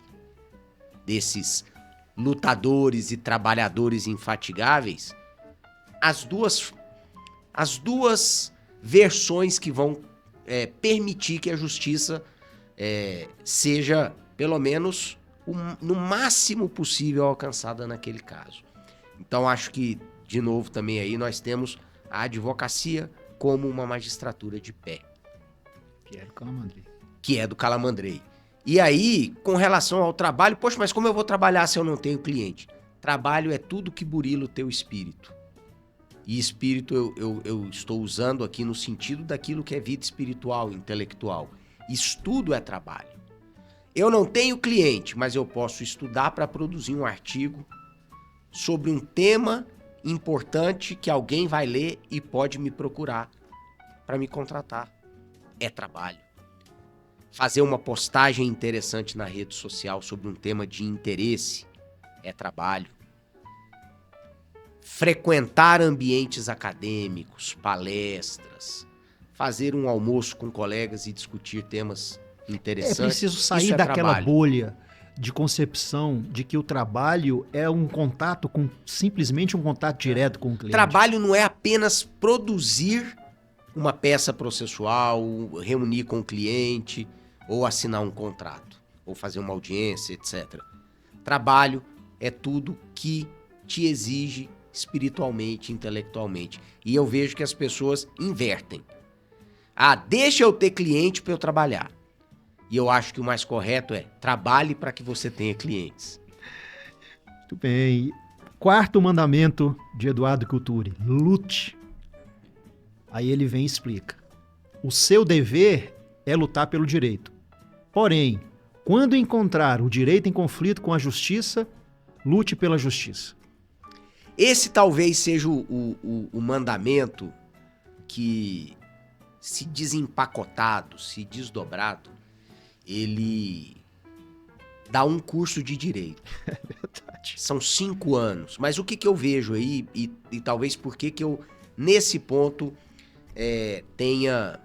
desses lutadores e trabalhadores infatigáveis as duas versões que vão permitir que a justiça seja, pelo menos, no máximo possível alcançada naquele caso. Então, acho que, de novo, também aí nós temos a advocacia como uma magistratura de pé. Que é do Calamandrei. E aí, com relação ao trabalho, poxa, mas como eu vou trabalhar se eu não tenho cliente? Trabalho é tudo que burila o teu espírito. E espírito eu estou usando aqui no sentido daquilo que é vida espiritual, intelectual. Estudo é trabalho. Eu não tenho cliente, mas eu posso estudar para produzir um artigo sobre um tema importante que alguém vai ler e pode me procurar para me contratar. É trabalho. Fazer uma postagem interessante na rede social sobre um tema de interesse é trabalho. Frequentar ambientes acadêmicos, palestras, fazer um almoço com colegas e discutir temas interessantes. É preciso sair daquela bolha de concepção de que o trabalho é um contato com, simplesmente um contato direto com o cliente. Trabalho não é apenas produzir uma peça processual, reunir com o cliente, ou assinar um contrato, ou fazer uma audiência, etc. Trabalho é tudo que te exige espiritualmente, intelectualmente. E eu vejo que as pessoas invertem. Deixa eu ter cliente para eu trabalhar. E eu acho que o mais correto é trabalhe para que você tenha clientes. Muito bem. Quarto mandamento de Eduardo Couturi: lute. Aí ele vem e explica. O seu dever é lutar pelo direito. Porém, quando encontrar o direito em conflito com a justiça, lute pela justiça. Esse talvez seja o mandamento que, se desempacotado, se desdobrado, ele dá um curso de direito. É verdade. São 5 anos. Mas o que eu vejo aí, e talvez por que eu, nesse ponto, tenha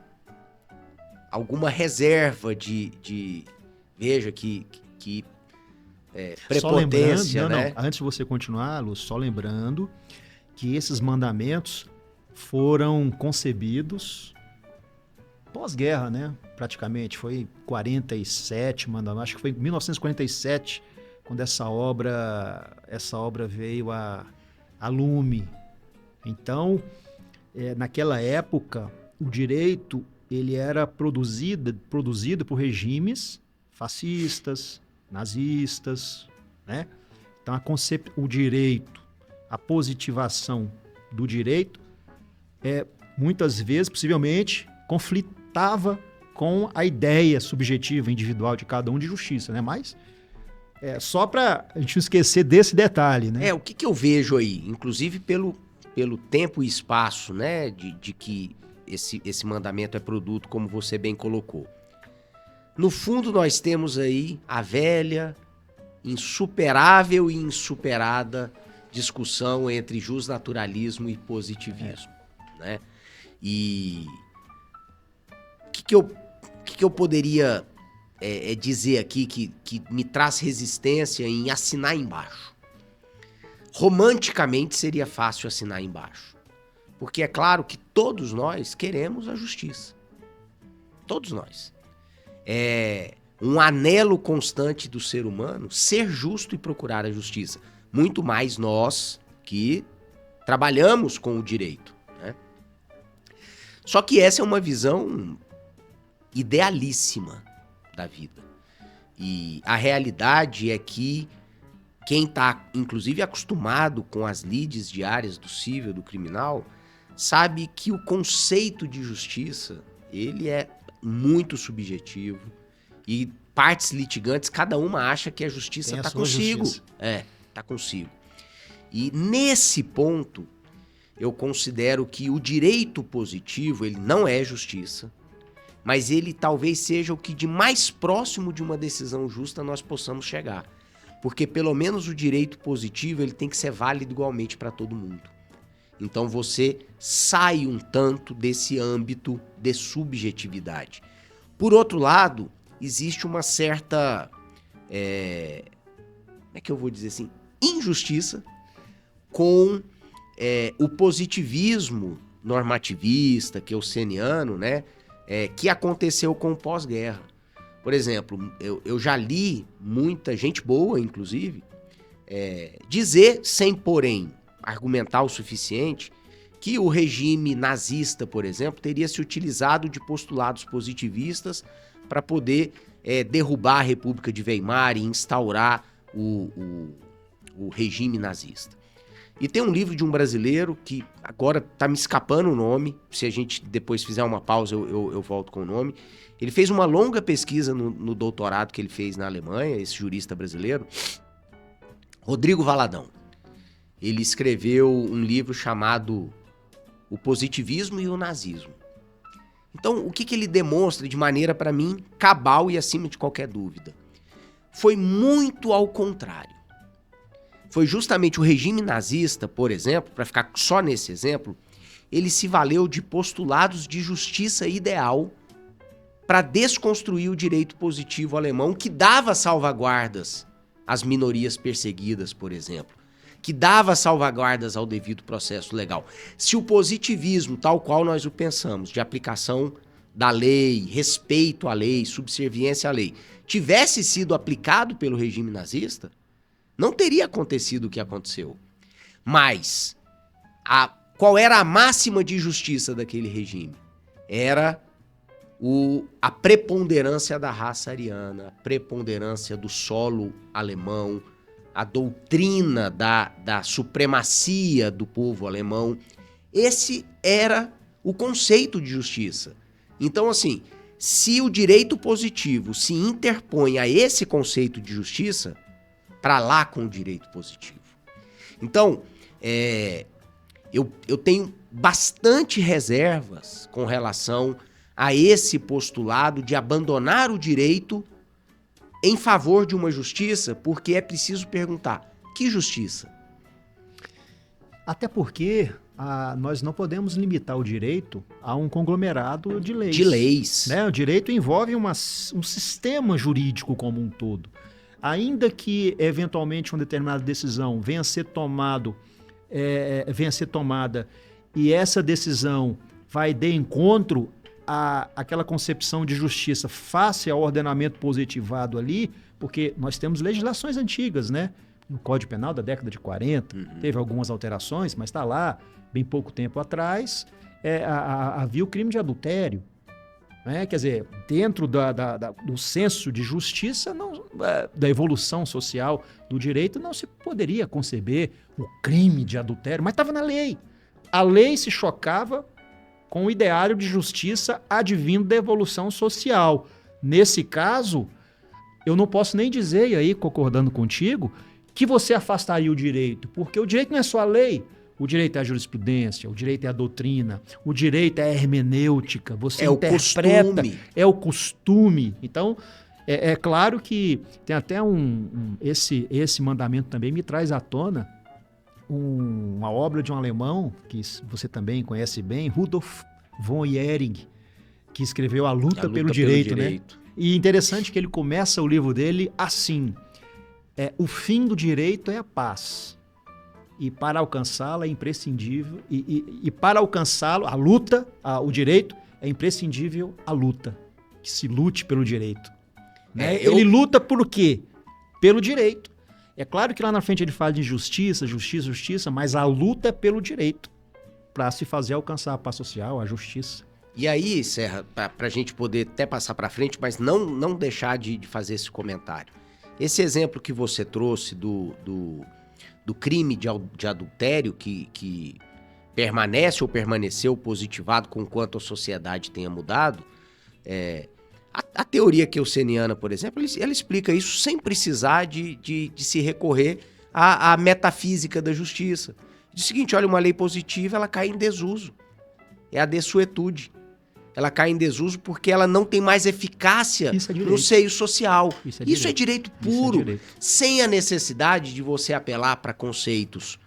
alguma reserva de veja que prepotência, né? Não, antes de você continuar, Lúcio, só lembrando que esses mandamentos foram concebidos pós-guerra, né? Praticamente, foi 47, acho que foi em 1947, quando essa obra veio a lume. Então, naquela época, o direito ele era produzido por regimes fascistas, nazistas, né? Então, o direito, a positivação do direito, muitas vezes, possivelmente, conflitava com a ideia subjetiva, individual de cada um de justiça, né? Mas só para a gente não esquecer desse detalhe, né? O que eu vejo aí, inclusive pelo tempo e espaço, né, de que esse mandamento é produto, como você bem colocou. No fundo, nós temos aí a velha, insuperável e insuperada discussão entre justnaturalismo e positivismo, né? E o que eu poderia dizer aqui que me traz resistência em assinar embaixo? Romanticamente seria fácil assinar embaixo, porque é claro que todos nós queremos a justiça. Todos nós. É um anelo constante do ser humano ser justo e procurar a justiça. Muito mais nós que trabalhamos com o direito, né? Só que essa é uma visão idealíssima da vida. E a realidade é que quem está, inclusive, acostumado com as lides diárias do cível, do criminal, sabe que o conceito de justiça, ele é muito subjetivo e partes litigantes, cada uma acha que a justiça está consigo. Está consigo. E nesse ponto, eu considero que o direito positivo, ele não é justiça, mas ele talvez seja o que de mais próximo de uma decisão justa nós possamos chegar. Porque pelo menos o direito positivo ele tem que ser válido igualmente para todo mundo. Então você sai um tanto desse âmbito de subjetividade. Por outro lado, existe uma certa, como é que eu vou dizer assim, injustiça com o positivismo normativista, keynesiano, né, que aconteceu com o pós-guerra. Por exemplo, eu já li muita gente boa, inclusive, dizer, sem porém argumentar o suficiente, que o regime nazista, por exemplo, teria se utilizado de postulados positivistas para poder derrubar a República de Weimar e instaurar o regime nazista. E tem um livro de um brasileiro que agora está me escapando o nome, se a gente depois fizer uma pausa eu volto com o nome. Ele fez uma longa pesquisa no doutorado que ele fez na Alemanha, esse jurista brasileiro, Rodrigo Valadão. Ele escreveu um livro chamado O Positivismo e o Nazismo. Então, o que ele demonstra de maneira, para mim, cabal e acima de qualquer dúvida? Foi muito ao contrário. Foi justamente o regime nazista, por exemplo, para ficar só nesse exemplo, ele se valeu de postulados de justiça ideal para desconstruir o direito positivo alemão, que dava salvaguardas às minorias perseguidas, por exemplo, que dava salvaguardas ao devido processo legal. Se o positivismo, tal qual nós o pensamos, de aplicação da lei, respeito à lei, subserviência à lei, tivesse sido aplicado pelo regime nazista, não teria acontecido o que aconteceu. Mas qual era a máxima de justiça daquele regime? Era a preponderância da raça ariana, a preponderância do solo alemão, a doutrina da supremacia do povo alemão. Esse era o conceito de justiça. Então, assim, se o direito positivo se interpõe a esse conceito de justiça, para lá com o direito positivo. Então, eu tenho bastante reservas com relação a esse postulado de abandonar o direito em favor de uma justiça, porque é preciso perguntar, que justiça? Até porque nós não podemos limitar o direito a um conglomerado de leis. De leis. Né? O direito envolve um sistema jurídico como um todo. Ainda que, eventualmente, uma determinada decisão venha a ser tomada e essa decisão vai de encontro àquela concepção de justiça face ao ordenamento positivado ali, porque nós temos legislações antigas, né? No Código Penal da década de 40, teve algumas alterações, mas está lá, bem pouco tempo atrás, havia o crime de adultério. Né? Quer dizer, dentro do senso de justiça, da evolução social do direito, não se poderia conceber o crime de adultério, mas estava na lei. A lei se chocava com o ideário de justiça advindo da evolução social. Nesse caso, eu não posso nem dizer, e aí concordando contigo, que você afastaria o direito, porque o direito não é só a lei. O direito é a jurisprudência, o direito é a doutrina, o direito é a hermenêutica, você interpreta, é o costume. Então, é claro que tem até esse mandamento também me traz à tona uma obra de um alemão, que você também conhece bem, Rudolf von Jhering, que escreveu A Luta pelo Direito, né? E interessante que ele começa o livro dele assim, o fim do direito é a paz. E para alcançá-la é imprescindível, e para alcançá-lo, a luta, o direito, é imprescindível a luta, que se lute pelo direito. Né? Ele luta por quê? Pelo direito. É claro que lá na frente ele fala de justiça, mas a luta é pelo direito, para se fazer alcançar a paz social, a justiça. E aí, Serra, para a gente poder até passar para frente, mas não deixar de fazer esse comentário. Esse exemplo que você trouxe do crime de adultério que permanece ou permaneceu positivado conquanto a sociedade tenha mudado, a teoria kelseniana, por exemplo, ela explica isso sem precisar de se recorrer à metafísica da justiça. Diz o seguinte, olha, uma lei positiva, ela cai em desuso. É a desuetude. Ela cai em desuso porque ela não tem mais eficácia no seio social. Isso é direito puro, sem a necessidade de você apelar para conceitos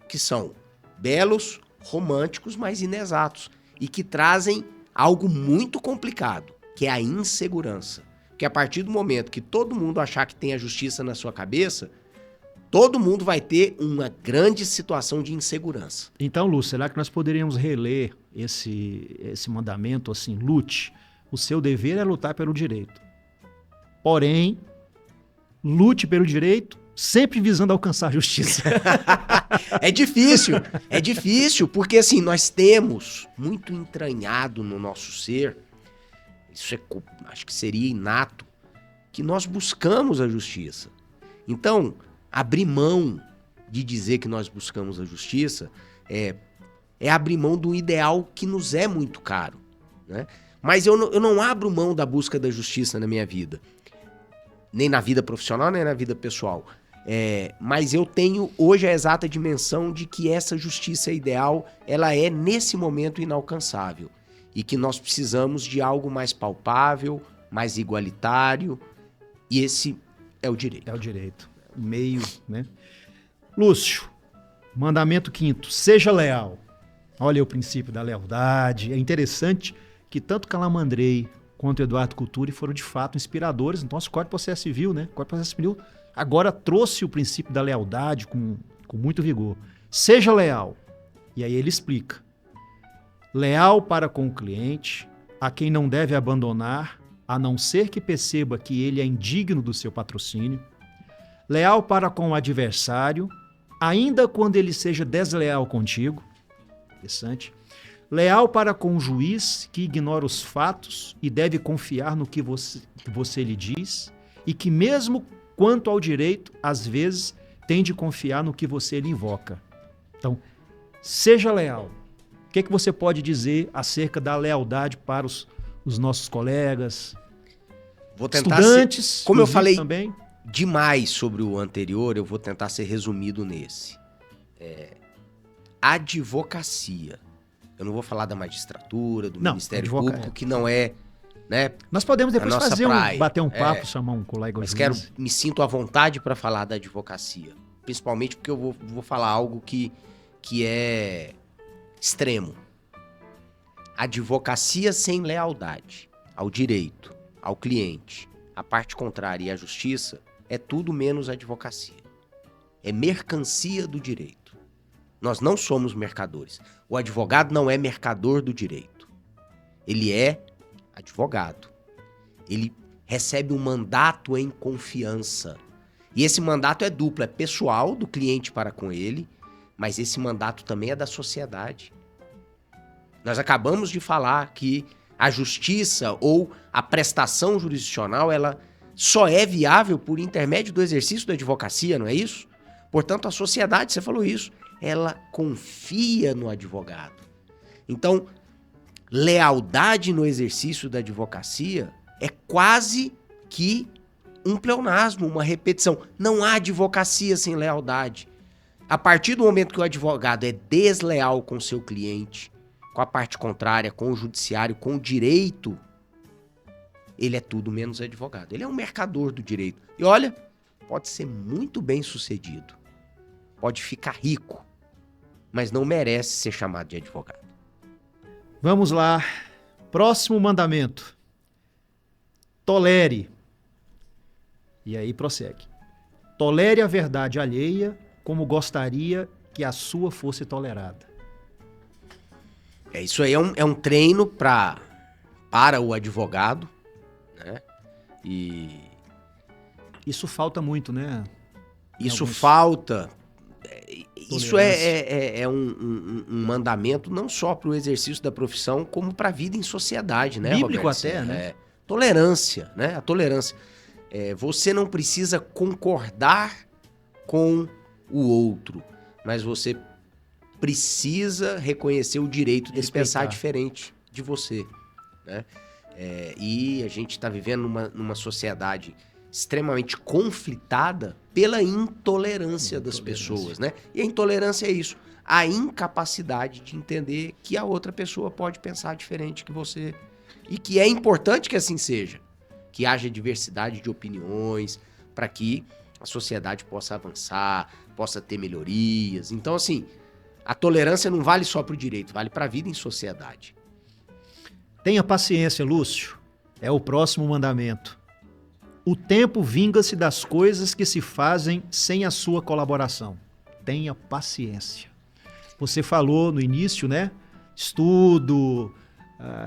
que são belos, românticos, mas inexatos. E que trazem algo muito complicado, que é a insegurança. Porque a partir do momento que todo mundo achar que tem a justiça na sua cabeça, todo mundo vai ter uma grande situação de insegurança. Então, Lúcio, será que nós poderíamos reler esse mandamento assim, lute, o seu dever é lutar pelo direito. Porém, lute pelo direito, sempre visando alcançar a justiça. É difícil, porque assim, nós temos muito entranhado no nosso ser, isso acho que seria inato, que nós buscamos a justiça. Então, abrir mão de dizer que nós buscamos a justiça é abrir mão do ideal que nos é muito caro, né? Mas eu não abro mão da busca da justiça na minha vida. Nem na vida profissional, nem na vida pessoal. Mas eu tenho hoje a exata dimensão de que essa justiça ideal, ela é nesse momento inalcançável. E que nós precisamos de algo mais palpável, mais igualitário. E esse é o direito. É o direito. O meio, né? Lúcio, mandamento 5º, seja leal. Olha o princípio da lealdade. É interessante que tanto Calamandrei quanto Eduardo Couturi foram de fato inspiradores. Então, o Código de Processo Civil, né? O Código de Processo Civil agora trouxe o princípio da lealdade com muito vigor. Seja leal. E aí ele explica. Leal para com o cliente, a quem não deve abandonar, a não ser que perceba que ele é indigno do seu patrocínio. Leal para com o adversário, ainda quando ele seja desleal contigo. Interessante. Leal para com o juiz, que ignora os fatos e deve confiar no que você lhe diz, e que mesmo quanto ao direito, às vezes, tem de confiar no que você lhe invoca. Então, seja leal. O que você pode dizer acerca da lealdade para os nossos colegas, vou tentar estudantes? Como eu falei também demais sobre o anterior, eu vou tentar ser resumido nesse. Advocacia. Eu não vou falar da magistratura, do Ministério Público, que não é... Né, nós podemos depois bater um papo, chamar um colega mas juiz. me sinto à vontade para falar da advocacia. Principalmente porque eu vou falar algo que é extremo. Advocacia sem lealdade ao direito, ao cliente, à parte contrária e à justiça é tudo menos advocacia. É mercancia do direito. Nós não somos mercadores. O advogado não é mercador do direito. Ele é advogado. Ele recebe um mandato em confiança. E esse mandato é duplo, é pessoal do cliente para com ele, mas esse mandato também é da sociedade. Nós acabamos de falar que a justiça ou a prestação jurisdicional, ela só é viável por intermédio do exercício da advocacia, não é isso? Portanto, a sociedade, você falou isso, ela confia no advogado. Então, lealdade no exercício da advocacia é quase que um pleonasmo, uma repetição. Não há advocacia sem lealdade. A partir do momento que o advogado é desleal com seu cliente, com a parte contrária, com o judiciário, com o direito, ele é tudo menos advogado. Ele é um mercador do direito. E olha, pode ser muito bem sucedido. Pode ficar rico, mas não merece ser chamado de advogado. Vamos lá. Próximo mandamento. Tolere. E aí prossegue. Tolere a verdade alheia como gostaria que a sua fosse tolerada. Isso aí é um treino para o advogado, né? E isso falta muito, né? Isso falta. Isso é um mandamento não só para o exercício da profissão, como para a vida em sociedade, né, bíblico Roberto? Até, né? Tolerância, né? A tolerância. Você não precisa concordar com o outro, mas você precisa reconhecer o direito dele pensar diferente de você, né? E a gente está vivendo numa sociedade extremamente conflitada pela intolerância das pessoas, né? E a intolerância é isso, a incapacidade de entender que a outra pessoa pode pensar diferente que você e que é importante que assim seja, que haja diversidade de opiniões para que a sociedade possa avançar, possa ter melhorias. Então, assim, a tolerância não vale só para o direito, vale para a vida em sociedade. Tenha paciência, Lúcio. É o próximo mandamento. O tempo vinga-se das coisas que se fazem sem a sua colaboração. Tenha paciência. Você falou no início, né? Estudo.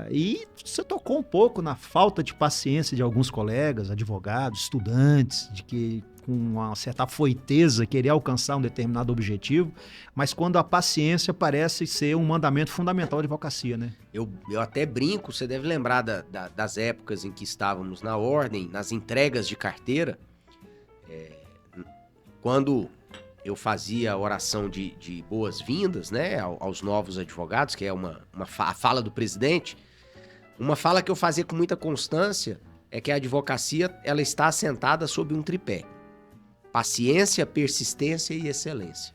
E você tocou um pouco na falta de paciência de alguns colegas, advogados, estudantes, de que com uma certa afoiteza querer alcançar um determinado objetivo, mas quando a paciência parece ser um mandamento fundamental da advocacia, né? Eu até brinco, você deve lembrar das épocas em que estávamos na ordem, nas entregas de carteira, quando eu fazia a oração de boas-vindas, né, aos novos advogados, que é a fala do presidente, uma fala que eu fazia com muita constância é que a advocacia ela está assentada sob um tripé: paciência, persistência e excelência.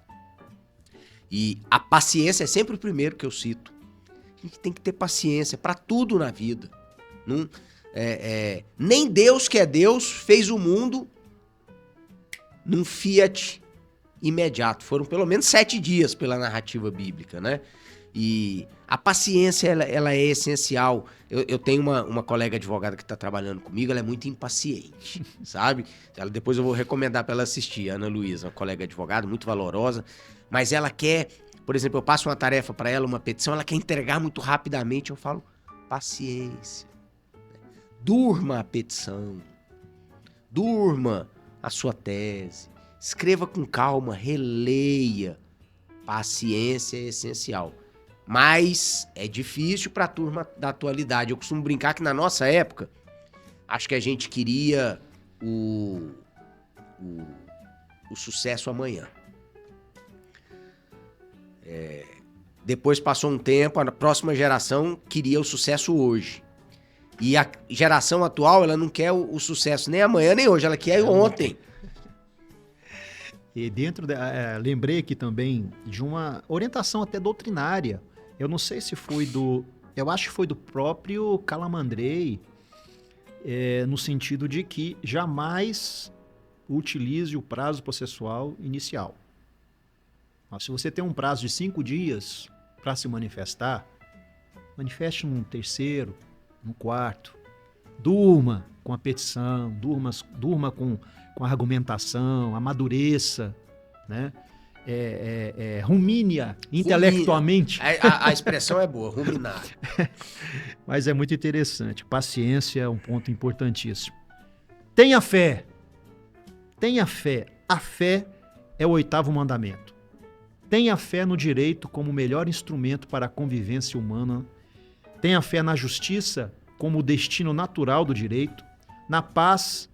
E a paciência é sempre o primeiro que eu cito. A gente tem que ter paciência para tudo na vida. Nem Deus, que é Deus, fez o mundo num fiat imediato. Foram pelo menos 7 dias pela narrativa bíblica, né? E a paciência, ela é essencial. Eu tenho uma colega advogada que está trabalhando comigo, ela é muito impaciente, sabe? Depois eu vou recomendar para ela assistir, a Ana Luísa, uma colega advogada, muito valorosa, mas ela quer, por exemplo, eu passo uma tarefa para ela, uma petição, ela quer entregar muito rapidamente, eu falo, paciência. Durma a petição, durma a sua tese, escreva com calma, releia. Paciência é essencial. Mas é difícil para a turma da atualidade. Eu costumo brincar que na nossa época, acho que a gente queria o sucesso amanhã. Depois passou um tempo, a próxima geração queria o sucesso hoje. E a geração atual, ela não quer o sucesso nem amanhã nem hoje, ela quer ontem. E lembrei aqui também de uma orientação até doutrinária. Eu não sei se foi eu acho que foi do próprio Calamandrei, no sentido de que jamais utilize o prazo processual inicial. Mas se você tem um prazo de 5 dias para se manifestar, manifeste num terceiro, no quarto. Durma com a petição, durma com a argumentação, amadureça, né? Rumine-a intelectualmente. A expressão é boa, ruminar. Mas é muito interessante. Paciência é um ponto importantíssimo. Tenha fé. Tenha fé. A fé é o 8º mandamento. Tenha fé no direito como o melhor instrumento para a convivência humana. Tenha fé na justiça como o destino natural do direito, na paz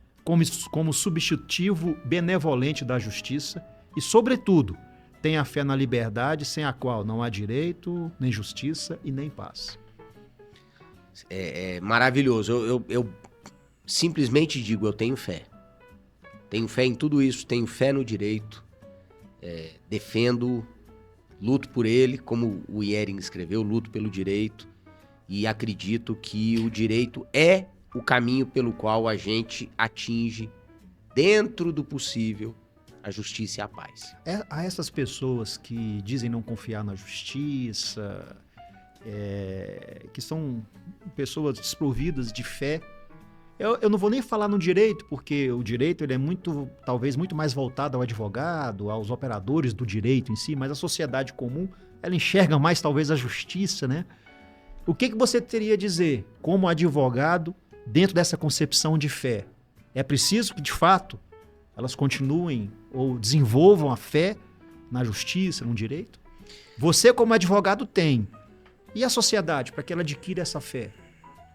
como substitutivo benevolente da justiça e, sobretudo, tenha fé na liberdade sem a qual não há direito, nem justiça e nem paz. É maravilhoso. Eu simplesmente digo, eu tenho fé. Tenho fé em tudo isso, tenho fé no direito, defendo, luto por ele, como o Iering escreveu, luto pelo direito. E acredito que o direito é o caminho pelo qual a gente atinge, dentro do possível, a justiça e a paz. Há essas pessoas que dizem não confiar na justiça, que são pessoas desprovidas de fé. Eu não vou nem falar no direito, porque o direito ele é talvez muito mais voltado ao advogado, aos operadores do direito em si, mas a sociedade comum, ela enxerga mais talvez a justiça, né? O que você teria a dizer como advogado dentro dessa concepção de fé? É preciso que, de fato, elas continuem ou desenvolvam a fé na justiça, no direito? Você, como advogado, tem. E a sociedade, para que ela adquira essa fé?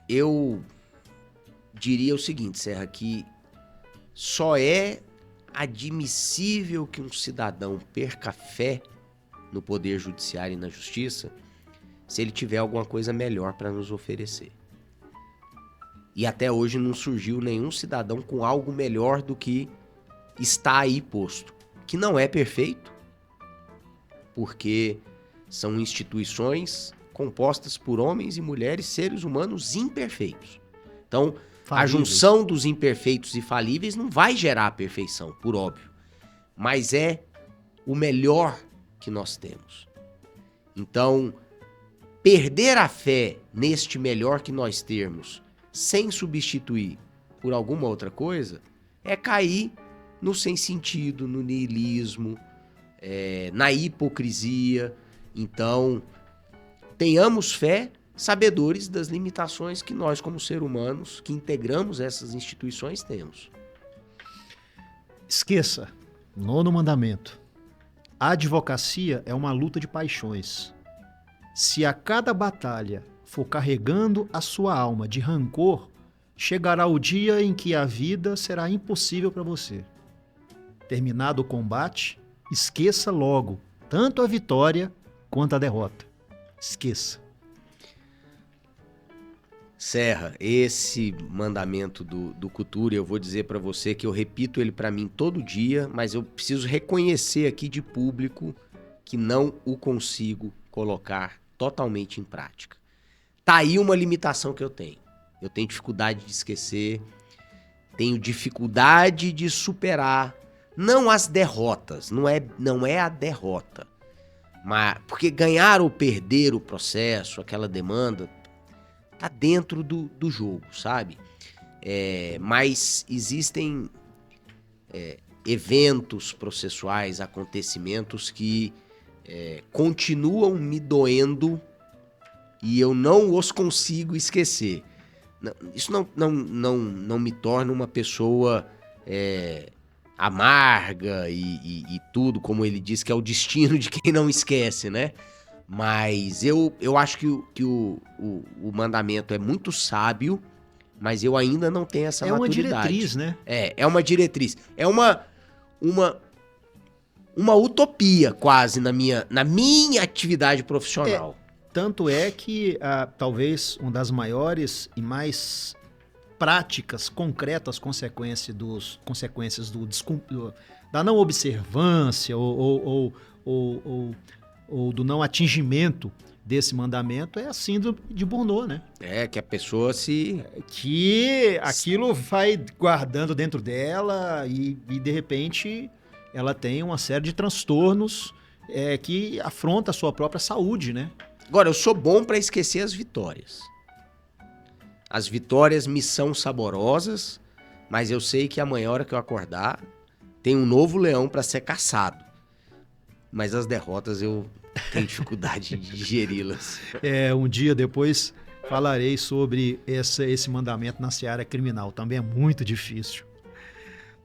Eu diria o seguinte, Serra, que só é admissível que um cidadão perca fé no poder judiciário e na justiça se ele tiver alguma coisa melhor para nos oferecer. E até hoje não surgiu nenhum cidadão com algo melhor do que está aí posto. Que não é perfeito, porque são instituições compostas por homens e mulheres, seres humanos imperfeitos. Então, a junção dos imperfeitos e falíveis não vai gerar a perfeição, por óbvio. Mas é o melhor que nós temos. Então, perder a fé neste melhor que nós temos, sem substituir por alguma outra coisa, é cair no sem sentido, no niilismo, na hipocrisia. Então, tenhamos fé, sabedores das limitações que nós, como seres humanos, que integramos essas instituições, temos. Esqueça, 9º mandamento. A advocacia é uma luta de paixões. Se a cada batalha for carregando a sua alma de rancor, chegará o dia em que a vida será impossível para você. Terminado o combate, esqueça logo tanto a vitória quanto a derrota. Esqueça. Serra, esse mandamento do Couture, eu vou dizer para você que eu repito ele para mim todo dia, mas eu preciso reconhecer aqui de público que não o consigo colocar totalmente em prática. Tá aí uma limitação que eu tenho. Eu tenho dificuldade de esquecer, tenho dificuldade de superar, não as derrotas, não é a derrota, Porque ganhar ou perder o processo, aquela demanda, tá dentro do jogo, sabe? Mas existem eventos processuais, acontecimentos que continuam me doendo e eu não os consigo esquecer. Isso não me torna uma pessoa amarga e tudo, como ele diz, que é o destino de quem não esquece, né? Mas eu acho que o mandamento é muito sábio, mas eu ainda não tenho essa maturidade. É uma diretriz, né? É uma diretriz. É uma utopia quase na minha atividade profissional. Tanto é que talvez uma das maiores e mais práticas, concretas consequências da não observância ou do não atingimento desse mandamento é a síndrome de Burnout, né? Que a pessoa que aquilo vai guardando dentro dela e de repente ela tem uma série de transtornos que afronta a sua própria saúde, né? Agora, eu sou bom para esquecer as vitórias. As vitórias me são saborosas, mas eu sei que amanhã, a hora que eu acordar, tem um novo leão para ser caçado. Mas as derrotas eu tenho dificuldade de digeri-las. Um dia depois falarei sobre esse mandamento na seara criminal. Também é muito difícil.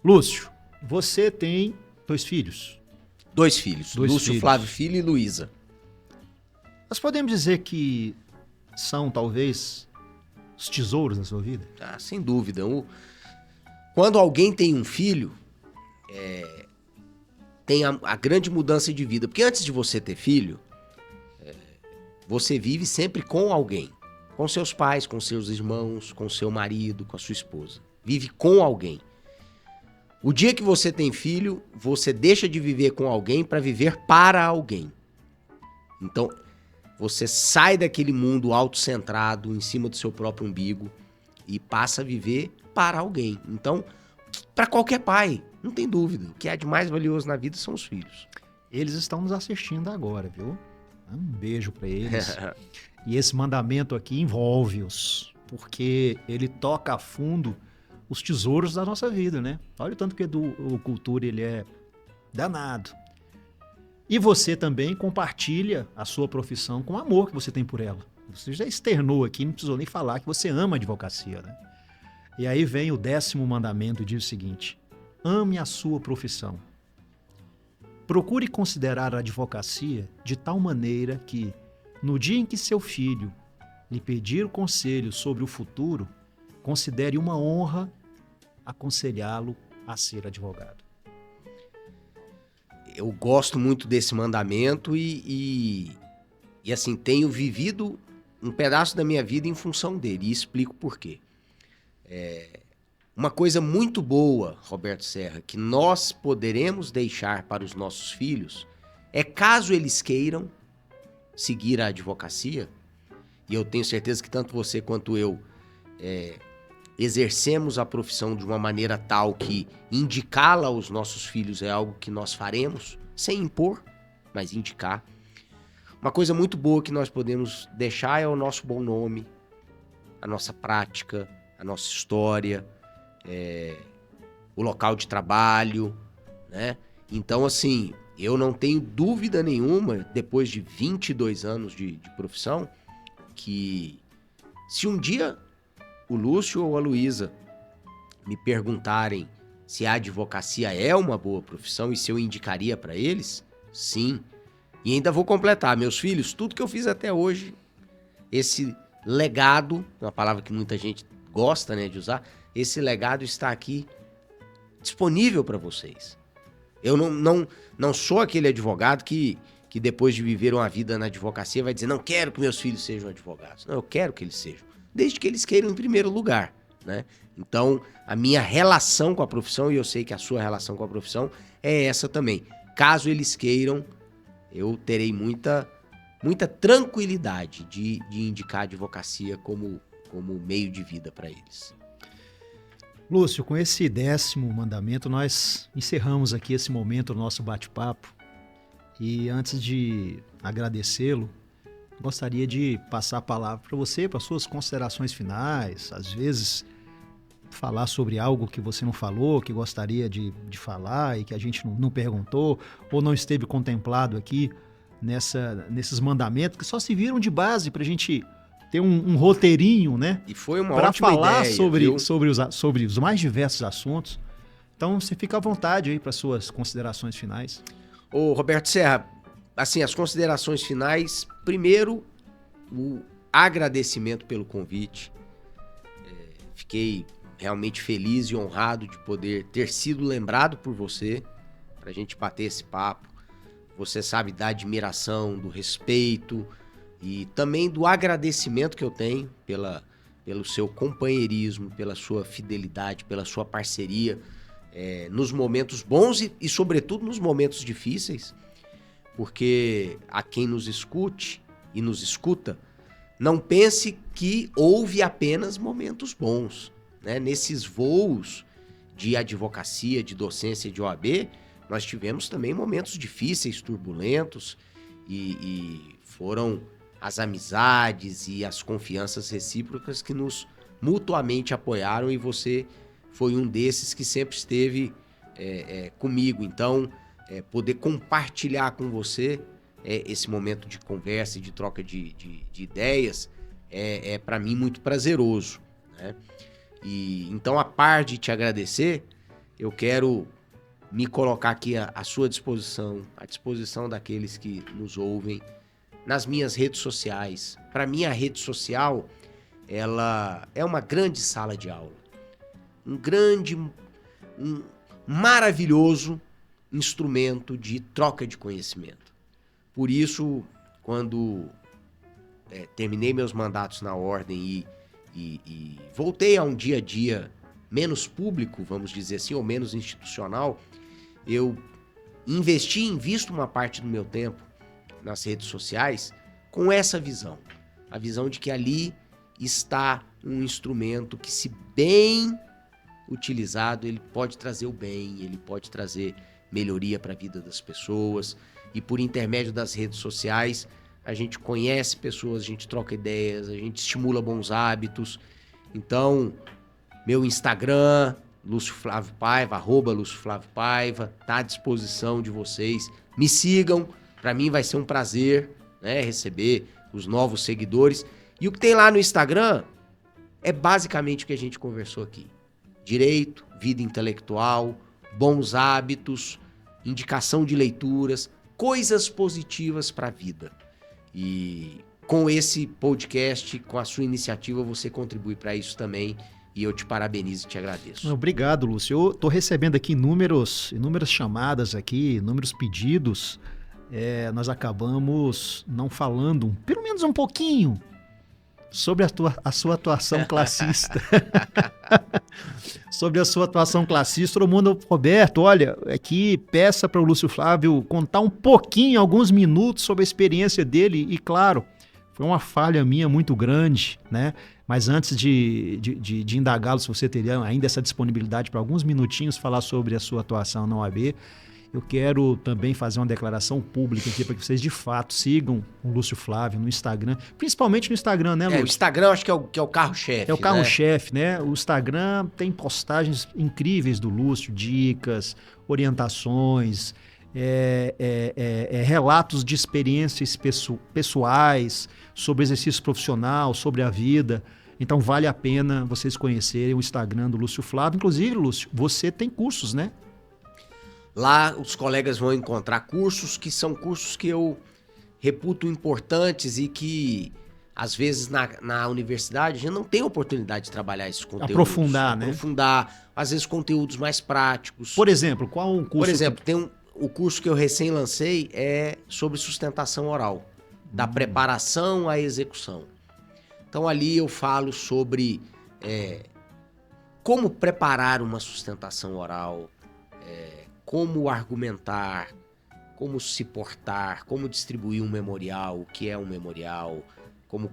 Lúcio, você tem 2 filhos? 2 filhos. Lúcio, Flávio Filho e Luísa. Nós podemos dizer que são, talvez, os tesouros da sua vida? Sem dúvida. Quando alguém tem um filho, tem a grande mudança de vida. Porque antes de você ter filho, você vive sempre com alguém. Com seus pais, com seus irmãos, com seu marido, com a sua esposa. Vive com alguém. O dia que você tem filho, você deixa de viver com alguém para viver para alguém. Então, você sai daquele mundo autocentrado, em cima do seu próprio umbigo, e passa a viver para alguém. Então, para qualquer pai, não tem dúvida, o que há de mais valioso na vida são os filhos. Eles estão nos assistindo agora, viu? Um beijo para eles. E esse mandamento aqui envolve-os, porque ele toca a fundo os tesouros da nossa vida, né? Olha o tanto que o Cultura ele é danado. E você também compartilha a sua profissão com o amor que você tem por ela. Você já externou aqui, não precisou nem falar que você ama a advocacia, né? E aí vem o 10º mandamento e diz o seguinte: ame a sua profissão. Procure considerar a advocacia de tal maneira que, no dia em que seu filho lhe pedir conselho sobre o futuro, considere uma honra aconselhá-lo a ser advogado. Eu gosto muito desse mandamento e assim, tenho vivido um pedaço da minha vida em função dele, e explico por quê. Uma coisa muito boa, Roberto Serra, que nós poderemos deixar para os nossos filhos é, caso eles queiram seguir a advocacia, e eu tenho certeza que tanto você quanto eu exercemos a profissão de uma maneira tal que indicá-la aos nossos filhos é algo que nós faremos, sem impor, mas indicar. Uma coisa muito boa que nós podemos deixar é o nosso bom nome, a nossa prática, a nossa história, o local de trabalho, né? Então, assim, eu não tenho dúvida nenhuma, depois de 22 anos de profissão, que se um dia o Lúcio ou a Luísa me perguntarem se a advocacia é uma boa profissão e se eu indicaria para eles, sim. E ainda vou completar, meus filhos, tudo que eu fiz até hoje, esse legado, uma palavra que muita gente gosta, né, de usar, esse legado está aqui disponível para vocês. Eu não sou aquele advogado que depois de viver uma vida na advocacia vai dizer, não quero que meus filhos sejam advogados. Não, eu quero que eles sejam, desde que eles queiram em primeiro lugar, né? Então, a minha relação com a profissão, e eu sei que a sua relação com a profissão é essa também. Caso eles queiram, eu terei muita tranquilidade de indicar a advocacia como meio de vida para eles. Lúcio, com esse 10º mandamento, nós encerramos aqui esse momento do nosso bate-papo. E antes de agradecê-lo, gostaria de passar a palavra para você, para suas considerações finais, às vezes falar sobre algo que você não falou, que gostaria de falar e que a gente não perguntou ou não esteve contemplado aqui nesses mandamentos, que só se viram de base para a gente ter um roteirinho, né? E foi uma para ótima falar ideia, sobre os mais diversos assuntos. Então, você fica à vontade aí para suas considerações finais. Ô, Roberto Serra, assim, as considerações finais, primeiro, o agradecimento pelo convite. Fiquei realmente feliz e honrado de poder ter sido lembrado por você, pra gente bater esse papo. Você sabe da admiração, do respeito e também do agradecimento que eu tenho pelo seu companheirismo, pela sua fidelidade, pela sua parceria nos momentos bons e sobretudo nos momentos difíceis, porque a quem nos escute e nos escuta, não pense que houve apenas momentos bons, né? Nesses voos de advocacia, de docência, de OAB, nós tivemos também momentos difíceis, turbulentos, e foram as amizades e as confianças recíprocas que nos mutuamente apoiaram, e você foi um desses que sempre esteve comigo. Então, poder compartilhar com você esse momento de conversa e de troca de ideias para mim muito prazeroso, né? E então, a par de te agradecer, eu quero me colocar aqui à sua disposição, à disposição daqueles que nos ouvem, nas minhas redes sociais. Para mim, a rede social, ela é uma grande sala de aula, um maravilhoso instrumento de troca de conhecimento. Por isso, quando terminei meus mandatos na ordem e voltei a um dia a dia menos público, vamos dizer assim, ou menos institucional, eu invisto uma parte do meu tempo nas redes sociais com essa visão. A visão de que ali está um instrumento que, se bem utilizado, ele pode trazer o bem, ele pode trazer melhoria para a vida das pessoas. E por intermédio das redes sociais, a gente conhece pessoas, a gente troca ideias, a gente estimula bons hábitos. Então, meu Instagram, Lúcio Flávio Paiva, @LúcioFlávioPaiva, está à disposição de vocês. Me sigam, para mim vai ser um prazer, né, receber os novos seguidores. E o que tem lá no Instagram é basicamente o que a gente conversou aqui. Direito, vida intelectual, bons hábitos, indicação de leituras, coisas positivas para a vida. E com esse podcast, com a sua iniciativa, você contribui para isso também. E eu te parabenizo e te agradeço. Obrigado, Lúcio. Eu estou recebendo aqui inúmeras chamadas aqui, inúmeros pedidos. Nós acabamos não falando, pelo menos um pouquinho, sobre a sua atuação classista. Sobre a sua atuação classista. Todo mundo, Roberto, olha, aqui peça para o Lúcio Flávio contar um pouquinho, alguns minutos sobre a experiência dele. E claro, foi uma falha minha muito grande, né? Mas antes de indagá-lo, se você teria ainda essa disponibilidade para alguns minutinhos falar sobre a sua atuação na OAB, eu quero também fazer uma declaração pública aqui para que vocês de fato sigam o Lúcio Flávio no Instagram, principalmente no Instagram, né, Lúcio? O Instagram acho que é o carro-chefe. É o carro-chefe, né? O Instagram tem postagens incríveis do Lúcio, dicas, orientações, relatos de experiências pessoais, sobre exercício profissional, sobre a vida. Então vale a pena vocês conhecerem o Instagram do Lúcio Flávio. Inclusive, Lúcio, você tem cursos, né? Lá os colegas vão encontrar cursos que são cursos que eu reputo importantes e que, às vezes, na universidade, a gente não tem oportunidade de trabalhar esses conteúdos. Aprofundar, né? Aprofundar, às vezes, conteúdos mais práticos. Por exemplo, qual um curso? Por exemplo, tem o curso que eu recém lancei é sobre sustentação oral, da preparação à execução. Então, ali eu falo sobre como preparar uma sustentação oral, como argumentar, como se portar, como distribuir um memorial, o que é um memorial, como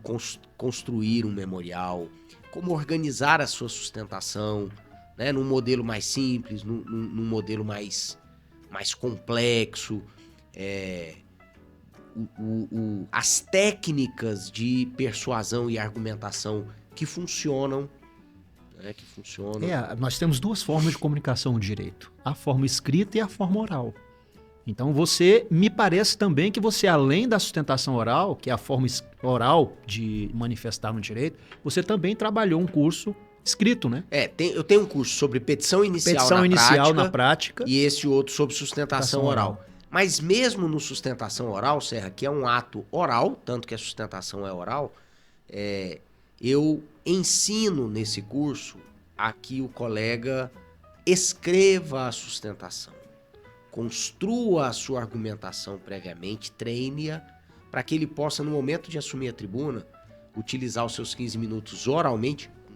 construir um memorial, como organizar a sua sustentação, né, num modelo mais simples, num modelo mais complexo. as técnicas de persuasão e argumentação que funcionam. Nós temos duas formas de comunicação no direito. A forma escrita e a forma oral. Então me parece também que você, além da sustentação oral, que é a forma oral de manifestar no direito, você também trabalhou um curso escrito, né? Eu tenho um curso sobre petição inicial na prática e esse outro sobre sustentação oral. Mas mesmo no sustentação oral, Serra, que é um ato oral, tanto que a sustentação é oral, eu ensino nesse curso a que o colega escreva a sustentação, construa a sua argumentação previamente, treine-a, para que ele possa, no momento de assumir a tribuna, utilizar os seus 15 minutos oralmente com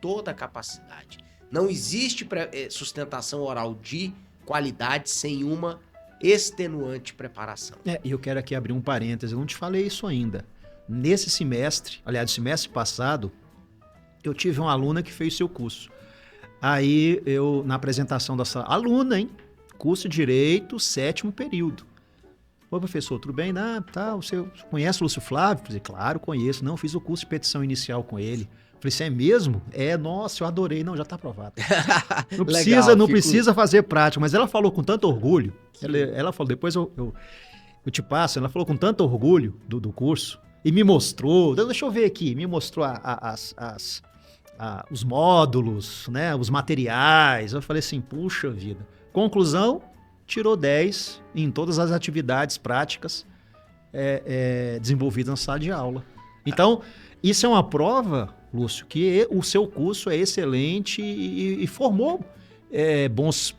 toda a capacidade. Não existe sustentação oral de qualidade sem uma extenuante preparação. E eu quero aqui abrir um parêntese, eu não te falei isso ainda. Nesse semestre, aliás, no semestre passado, eu tive uma aluna que fez seu curso. Aí eu, na apresentação dessa aluna, curso de Direito, 7º período. Oi, professor, tudo bem? Você conhece o Lúcio Flávio? Eu falei, claro, conheço. Não, fiz o curso de petição inicial com ele. Eu falei, você é mesmo? Nossa, eu adorei. Não, já está aprovado. Não precisa fazer prática, mas ela falou com tanto orgulho. Ela falou, depois eu te passo, ela falou com tanto orgulho do curso e me mostrou, deixa eu ver aqui, me mostrou os módulos, né, os materiais. Eu falei assim, puxa vida. Conclusão, tirou 10 em todas as atividades práticas desenvolvidas na sala de aula. Então, isso é uma prova, Lúcio, que o seu curso é excelente e formou bons,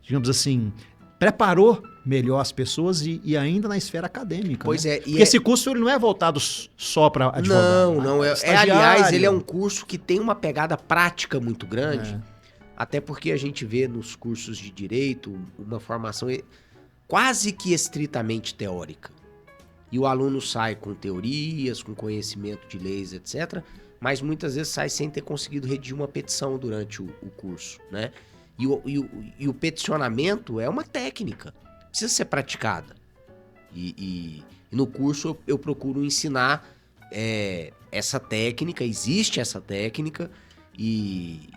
digamos assim, preparou melhor as pessoas e ainda na esfera acadêmica. Pois né? Porque esse curso ele não é voltado só para advogado. Não. Aliás, ele é um curso que tem uma pegada prática muito grande. Até porque a gente vê nos cursos de direito uma formação quase que estritamente teórica. E o aluno sai com teorias, com conhecimento de leis, etc. Mas muitas vezes sai sem ter conseguido redigir uma petição durante o curso, né? E o peticionamento é uma técnica, precisa ser praticada. E no curso eu procuro ensinar essa técnica, existe essa técnica, e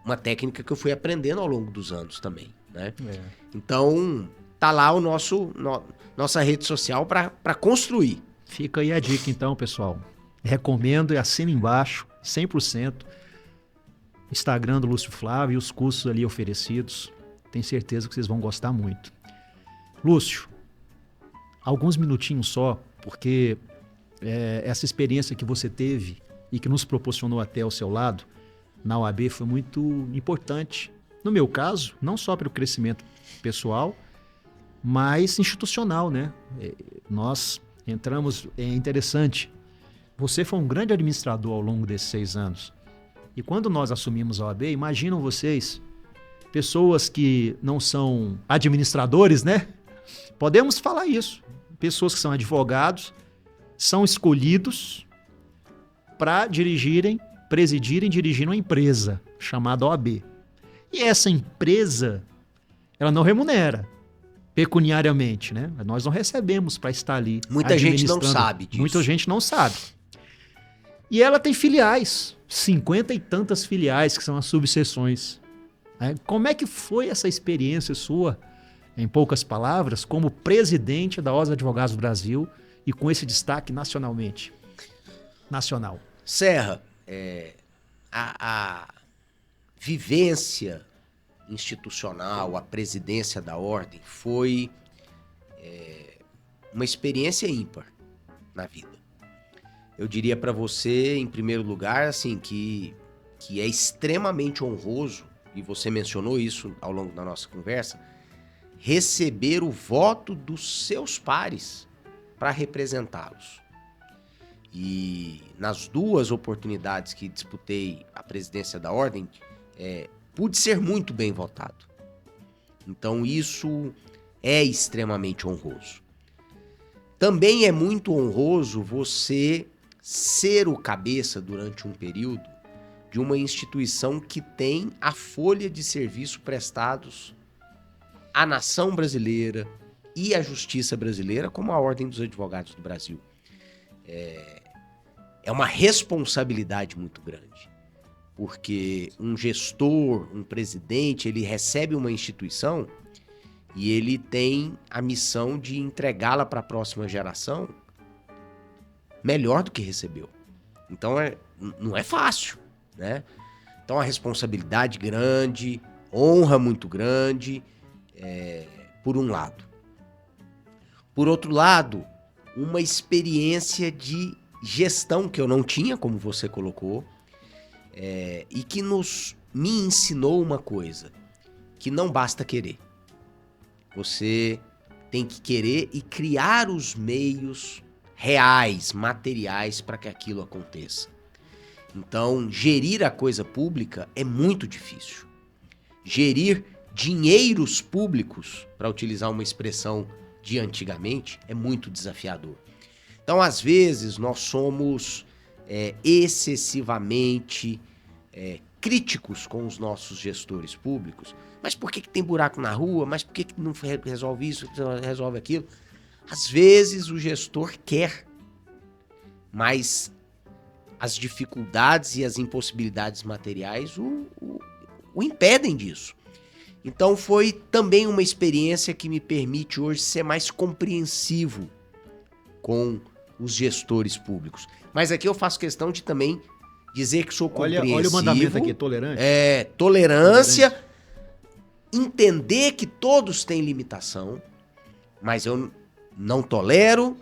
uma técnica que eu fui aprendendo ao longo dos anos também, né? Então, tá lá nossa rede social para construir. Fica aí a dica então, pessoal. Recomendo e assina embaixo, 100%. Instagram do Lúcio Flávio e os cursos ali oferecidos. Tenho certeza que vocês vão gostar muito. Lúcio, alguns minutinhos só, porque essa experiência que você teve e que nos proporcionou até ao seu lado, na OAB, foi muito importante. No meu caso, não só para o crescimento pessoal, mas institucional, né? Nós entramos, é interessante, você foi um grande administrador ao longo desses 6 anos. E quando nós assumimos a OAB, imaginam vocês, pessoas que não são administradores, né? Podemos falar isso. Pessoas que são advogados, são escolhidos para presidirem, dirigir uma empresa chamada OAB. E essa empresa, ela não remunera pecuniariamente, né? Nós não recebemos para estar ali. Muita gente não sabe disso. Muita gente não sabe. E ela tem filiais, 50 e tantas filiais, que são as subseções. Como é que foi essa experiência sua, em poucas palavras, como presidente da Ordem dos Advogados do Brasil e com esse destaque nacionalmente? Nacional. Serra, a vivência institucional, a presidência da Ordem foi uma experiência ímpar na vida. Eu diria para você, em primeiro lugar, assim, que é extremamente honroso, e você mencionou isso ao longo da nossa conversa, receber o voto dos seus pares para representá-los. E nas 2 oportunidades que disputei a presidência da Ordem, pude ser muito bem votado. Então isso é extremamente honroso. Também é muito honroso você ser o cabeça durante um período de uma instituição que tem a folha de serviço prestados a nação brasileira e a justiça brasileira, como a Ordem dos Advogados do Brasil. É uma responsabilidade muito grande, porque um gestor, um presidente, ele recebe uma instituição e ele tem a missão de entregá-la para a próxima geração melhor do que recebeu. Então, não é fácil, né? Então, a responsabilidade grande, honra muito grande, por um lado. Por outro lado, uma experiência de gestão que eu não tinha, como você colocou, e que me ensinou uma coisa, que não basta querer. Você tem que querer e criar os meios reais, materiais, para que aquilo aconteça. Então, gerir a coisa pública é muito difícil. Gerir dinheiros públicos, para utilizar uma expressão de antigamente, é muito desafiador. Então, às vezes, nós somos excessivamente críticos com os nossos gestores públicos. Mas por que tem buraco na rua? Mas por que não resolve isso, resolve aquilo? Às vezes o gestor quer, mas as dificuldades e as impossibilidades materiais o impedem disso. Então foi também uma experiência que me permite hoje ser mais compreensivo com os gestores públicos. Mas aqui eu faço questão de também dizer que sou compreensivo. Olha o mandamento aqui, tolerante. Tolerância, entender que todos têm limitação, mas eu não tolero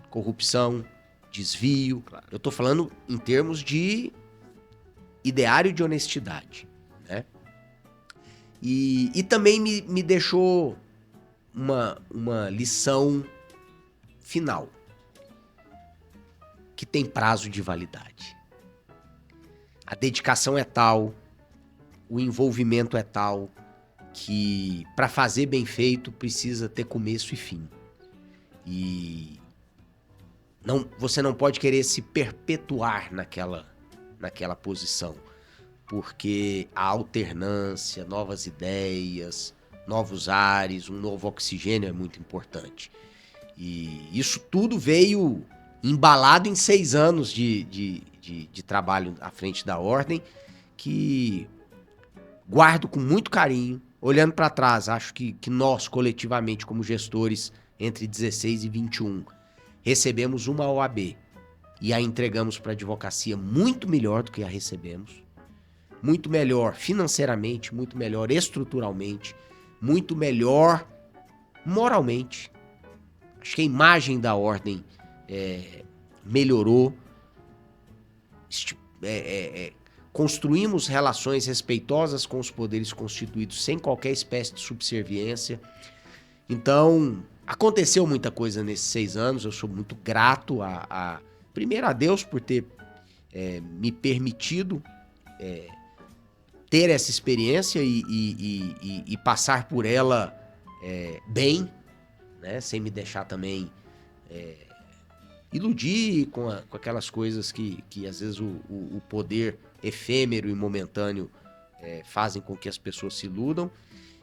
corrupção, desvio. Claro. Eu estou falando em termos de ideário de honestidade, né? E também me deixou uma lição final, que tem prazo de validade. A dedicação é tal, o envolvimento é tal, que para fazer bem feito precisa ter começo e fim. E você não pode querer se perpetuar naquela posição, porque a alternância, novas ideias, novos ares, um novo oxigênio é muito importante. E isso tudo veio embalado em 6 anos de trabalho à frente da Ordem, que guardo com muito carinho. Olhando para trás, acho que nós, coletivamente, como gestores, entre 16 e 21, recebemos uma OAB e a entregamos para a advocacia muito melhor do que a recebemos, muito melhor financeiramente, muito melhor estruturalmente, muito melhor moralmente. Acho que a imagem da Ordem melhorou. Construímos relações respeitosas com os poderes constituídos sem qualquer espécie de subserviência. Então, aconteceu muita coisa nesses 6 anos. Eu sou muito grato primeiro a Deus por ter me permitido ter essa experiência e passar por ela bem, né? Sem me deixar também iludir com aquelas coisas que às vezes o poder efêmero e momentâneo fazem com que as pessoas se iludam,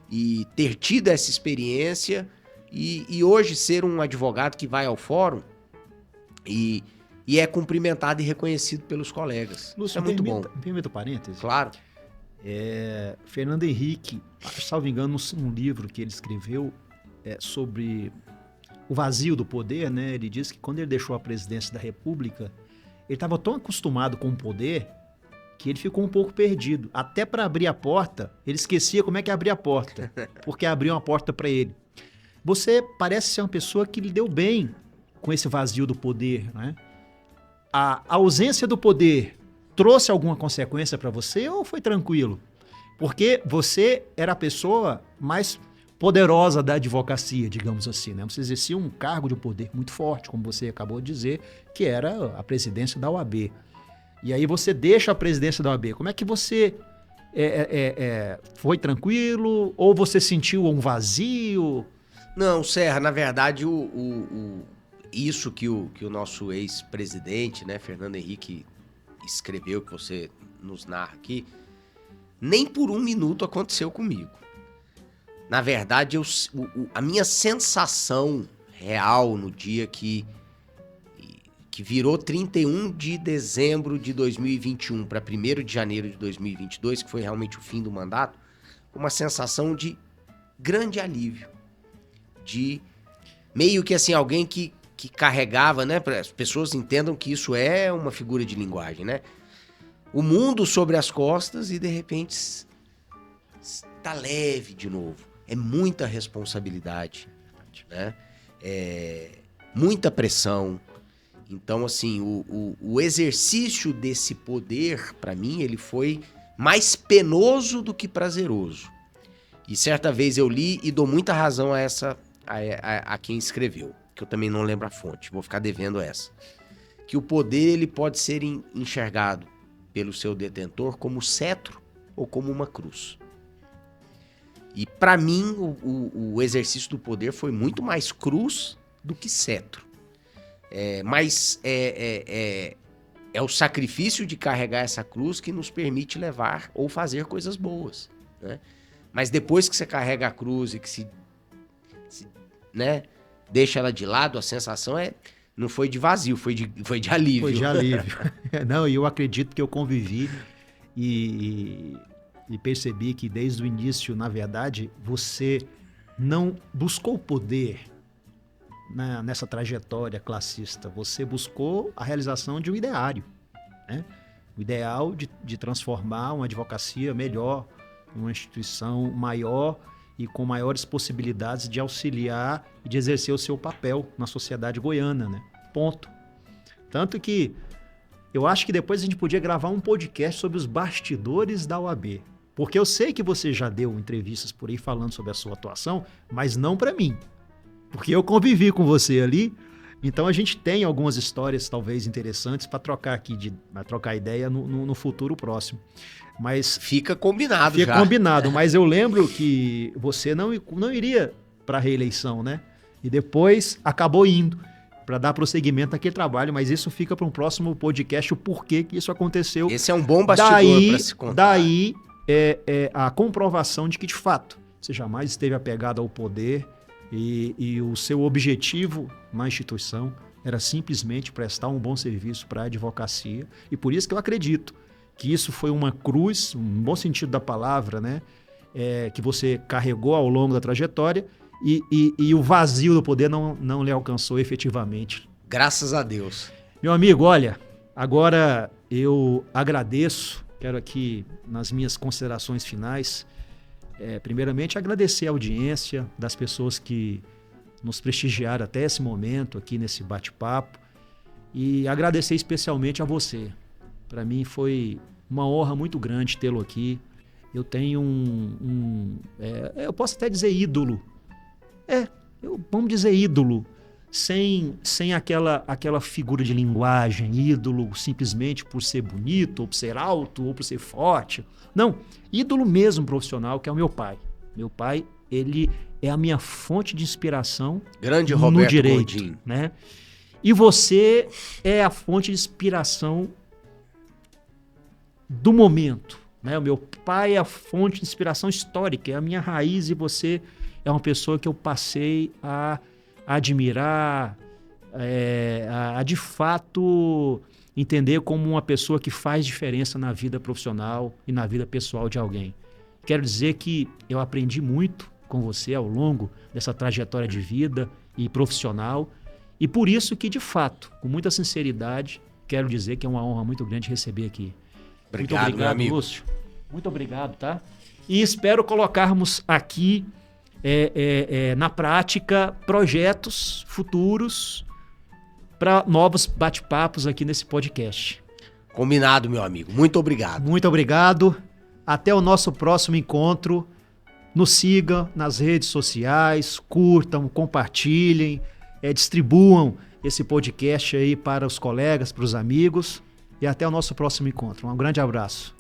e ter tido essa experiência e hoje ser um advogado que vai ao fórum e é cumprimentado e reconhecido pelos colegas. Lúcio, é muito bom. Permita um parêntese? Claro. Fernando Henrique, salvo engano, num livro que ele escreveu sobre o vazio do poder, né? Ele diz que quando ele deixou a presidência da República, ele estava tão acostumado com o poder que ele ficou um pouco perdido. Até para abrir a porta, ele esquecia como é que abria a porta, porque abriu uma porta para ele. Você parece ser uma pessoa que lidou bem com esse vazio do poder, né? A ausência do poder trouxe alguma consequência para você ou foi tranquilo? Porque você era a pessoa mais poderosa da advocacia, digamos assim, né? Você exercia um cargo de poder muito forte, como você acabou de dizer, que era a presidência da OAB. E aí você deixa a presidência da OAB. Como é que você foi tranquilo? Ou você sentiu um vazio? Não, Serra, na verdade, isso que o nosso ex-presidente, né, Fernando Henrique, escreveu, que você nos narra aqui, nem por um minuto aconteceu comigo. Na verdade, a minha sensação real no dia que virou 31 de dezembro de 2021 para 1º de janeiro de 2022, que foi realmente o fim do mandato, uma sensação de grande alívio, de meio que assim, alguém que carregava, né, para as pessoas entendam que isso é uma figura de linguagem, né? O mundo sobre as costas e de repente está leve de novo. É muita responsabilidade, né? Muita pressão. Então, assim, o exercício desse poder, para mim, ele foi mais penoso do que prazeroso. E certa vez eu li e dou muita razão a quem escreveu, que eu também não lembro a fonte, vou ficar devendo essa. Que o poder ele pode ser enxergado pelo seu detentor como cetro ou como uma cruz. E para mim, o exercício do poder foi muito mais cruz do que cetro. Mas é o sacrifício de carregar essa cruz que nos permite levar ou fazer coisas boas, né? Mas depois que você carrega a cruz e que se né, deixa ela de lado, a sensação não foi de vazio, foi de alívio. Foi de alívio. Não, e eu acredito que eu convivi e percebi que desde o início, na verdade, você não buscou poder nessa trajetória classista. Você buscou a realização de um ideário, né? O ideal de transformar uma advocacia melhor, uma instituição maior e com maiores possibilidades de auxiliar e de exercer o seu papel na sociedade goiana, né? Ponto. Tanto que eu acho que depois a gente podia gravar um podcast sobre os bastidores da OAB. Porque eu sei que você já deu entrevistas por aí falando sobre a sua atuação, mas não para mim. Porque eu convivi com você ali, então a gente tem algumas histórias talvez interessantes para trocar aqui, para trocar ideia no futuro próximo. Mas fica combinado já. Fica combinado, mas eu lembro que você não iria para a reeleição, né? E depois acabou indo para dar prosseguimento àquele trabalho, mas isso fica para um próximo podcast, o porquê que isso aconteceu. Esse é um bom bastidor para se contar. Daí a comprovação de que, de fato, você jamais esteve apegado ao poder e o seu objetivo na instituição era simplesmente prestar um bom serviço para a advocacia. E por isso que eu acredito que isso foi uma cruz, um bom sentido da palavra, né? Que você carregou ao longo da trajetória e o vazio do poder não lhe alcançou efetivamente. Graças a Deus. Meu amigo, olha, agora eu agradeço, quero aqui nas minhas considerações finais, primeiramente agradecer a audiência das pessoas que nos prestigiaram até esse momento aqui nesse bate-papo e agradecer especialmente a você. Para mim foi uma honra muito grande tê-lo aqui. Eu tenho eu posso até dizer ídolo. Vamos dizer ídolo, sem aquela figura de linguagem, ídolo simplesmente por ser bonito, ou por ser alto, ou por ser forte. Não, ídolo mesmo profissional, que é o meu pai. Meu pai, ele é a minha fonte de inspiração Grande Roberto no direito, Godinho, né? E você é a fonte de inspiração do momento, né? O meu pai é a fonte de inspiração histórica, é a minha raiz, e você é uma pessoa que eu passei a admirar, a de fato entender como uma pessoa que faz diferença na vida profissional e na vida pessoal de alguém. Quero dizer que eu aprendi muito com você ao longo dessa trajetória de vida e profissional, e por isso que, de fato, com muita sinceridade, quero dizer que é uma honra muito grande receber aqui. Obrigado, muito obrigado, meu amigo. Lúcio. Muito obrigado, tá? E espero colocarmos aqui na prática projetos futuros para novos bate-papos aqui nesse podcast. Combinado, meu amigo. Muito obrigado. Muito obrigado. Até o nosso próximo encontro. Nos sigam nas redes sociais, curtam, compartilhem, distribuam esse podcast aí para os colegas, para os amigos. E até o nosso próximo encontro. Um grande abraço.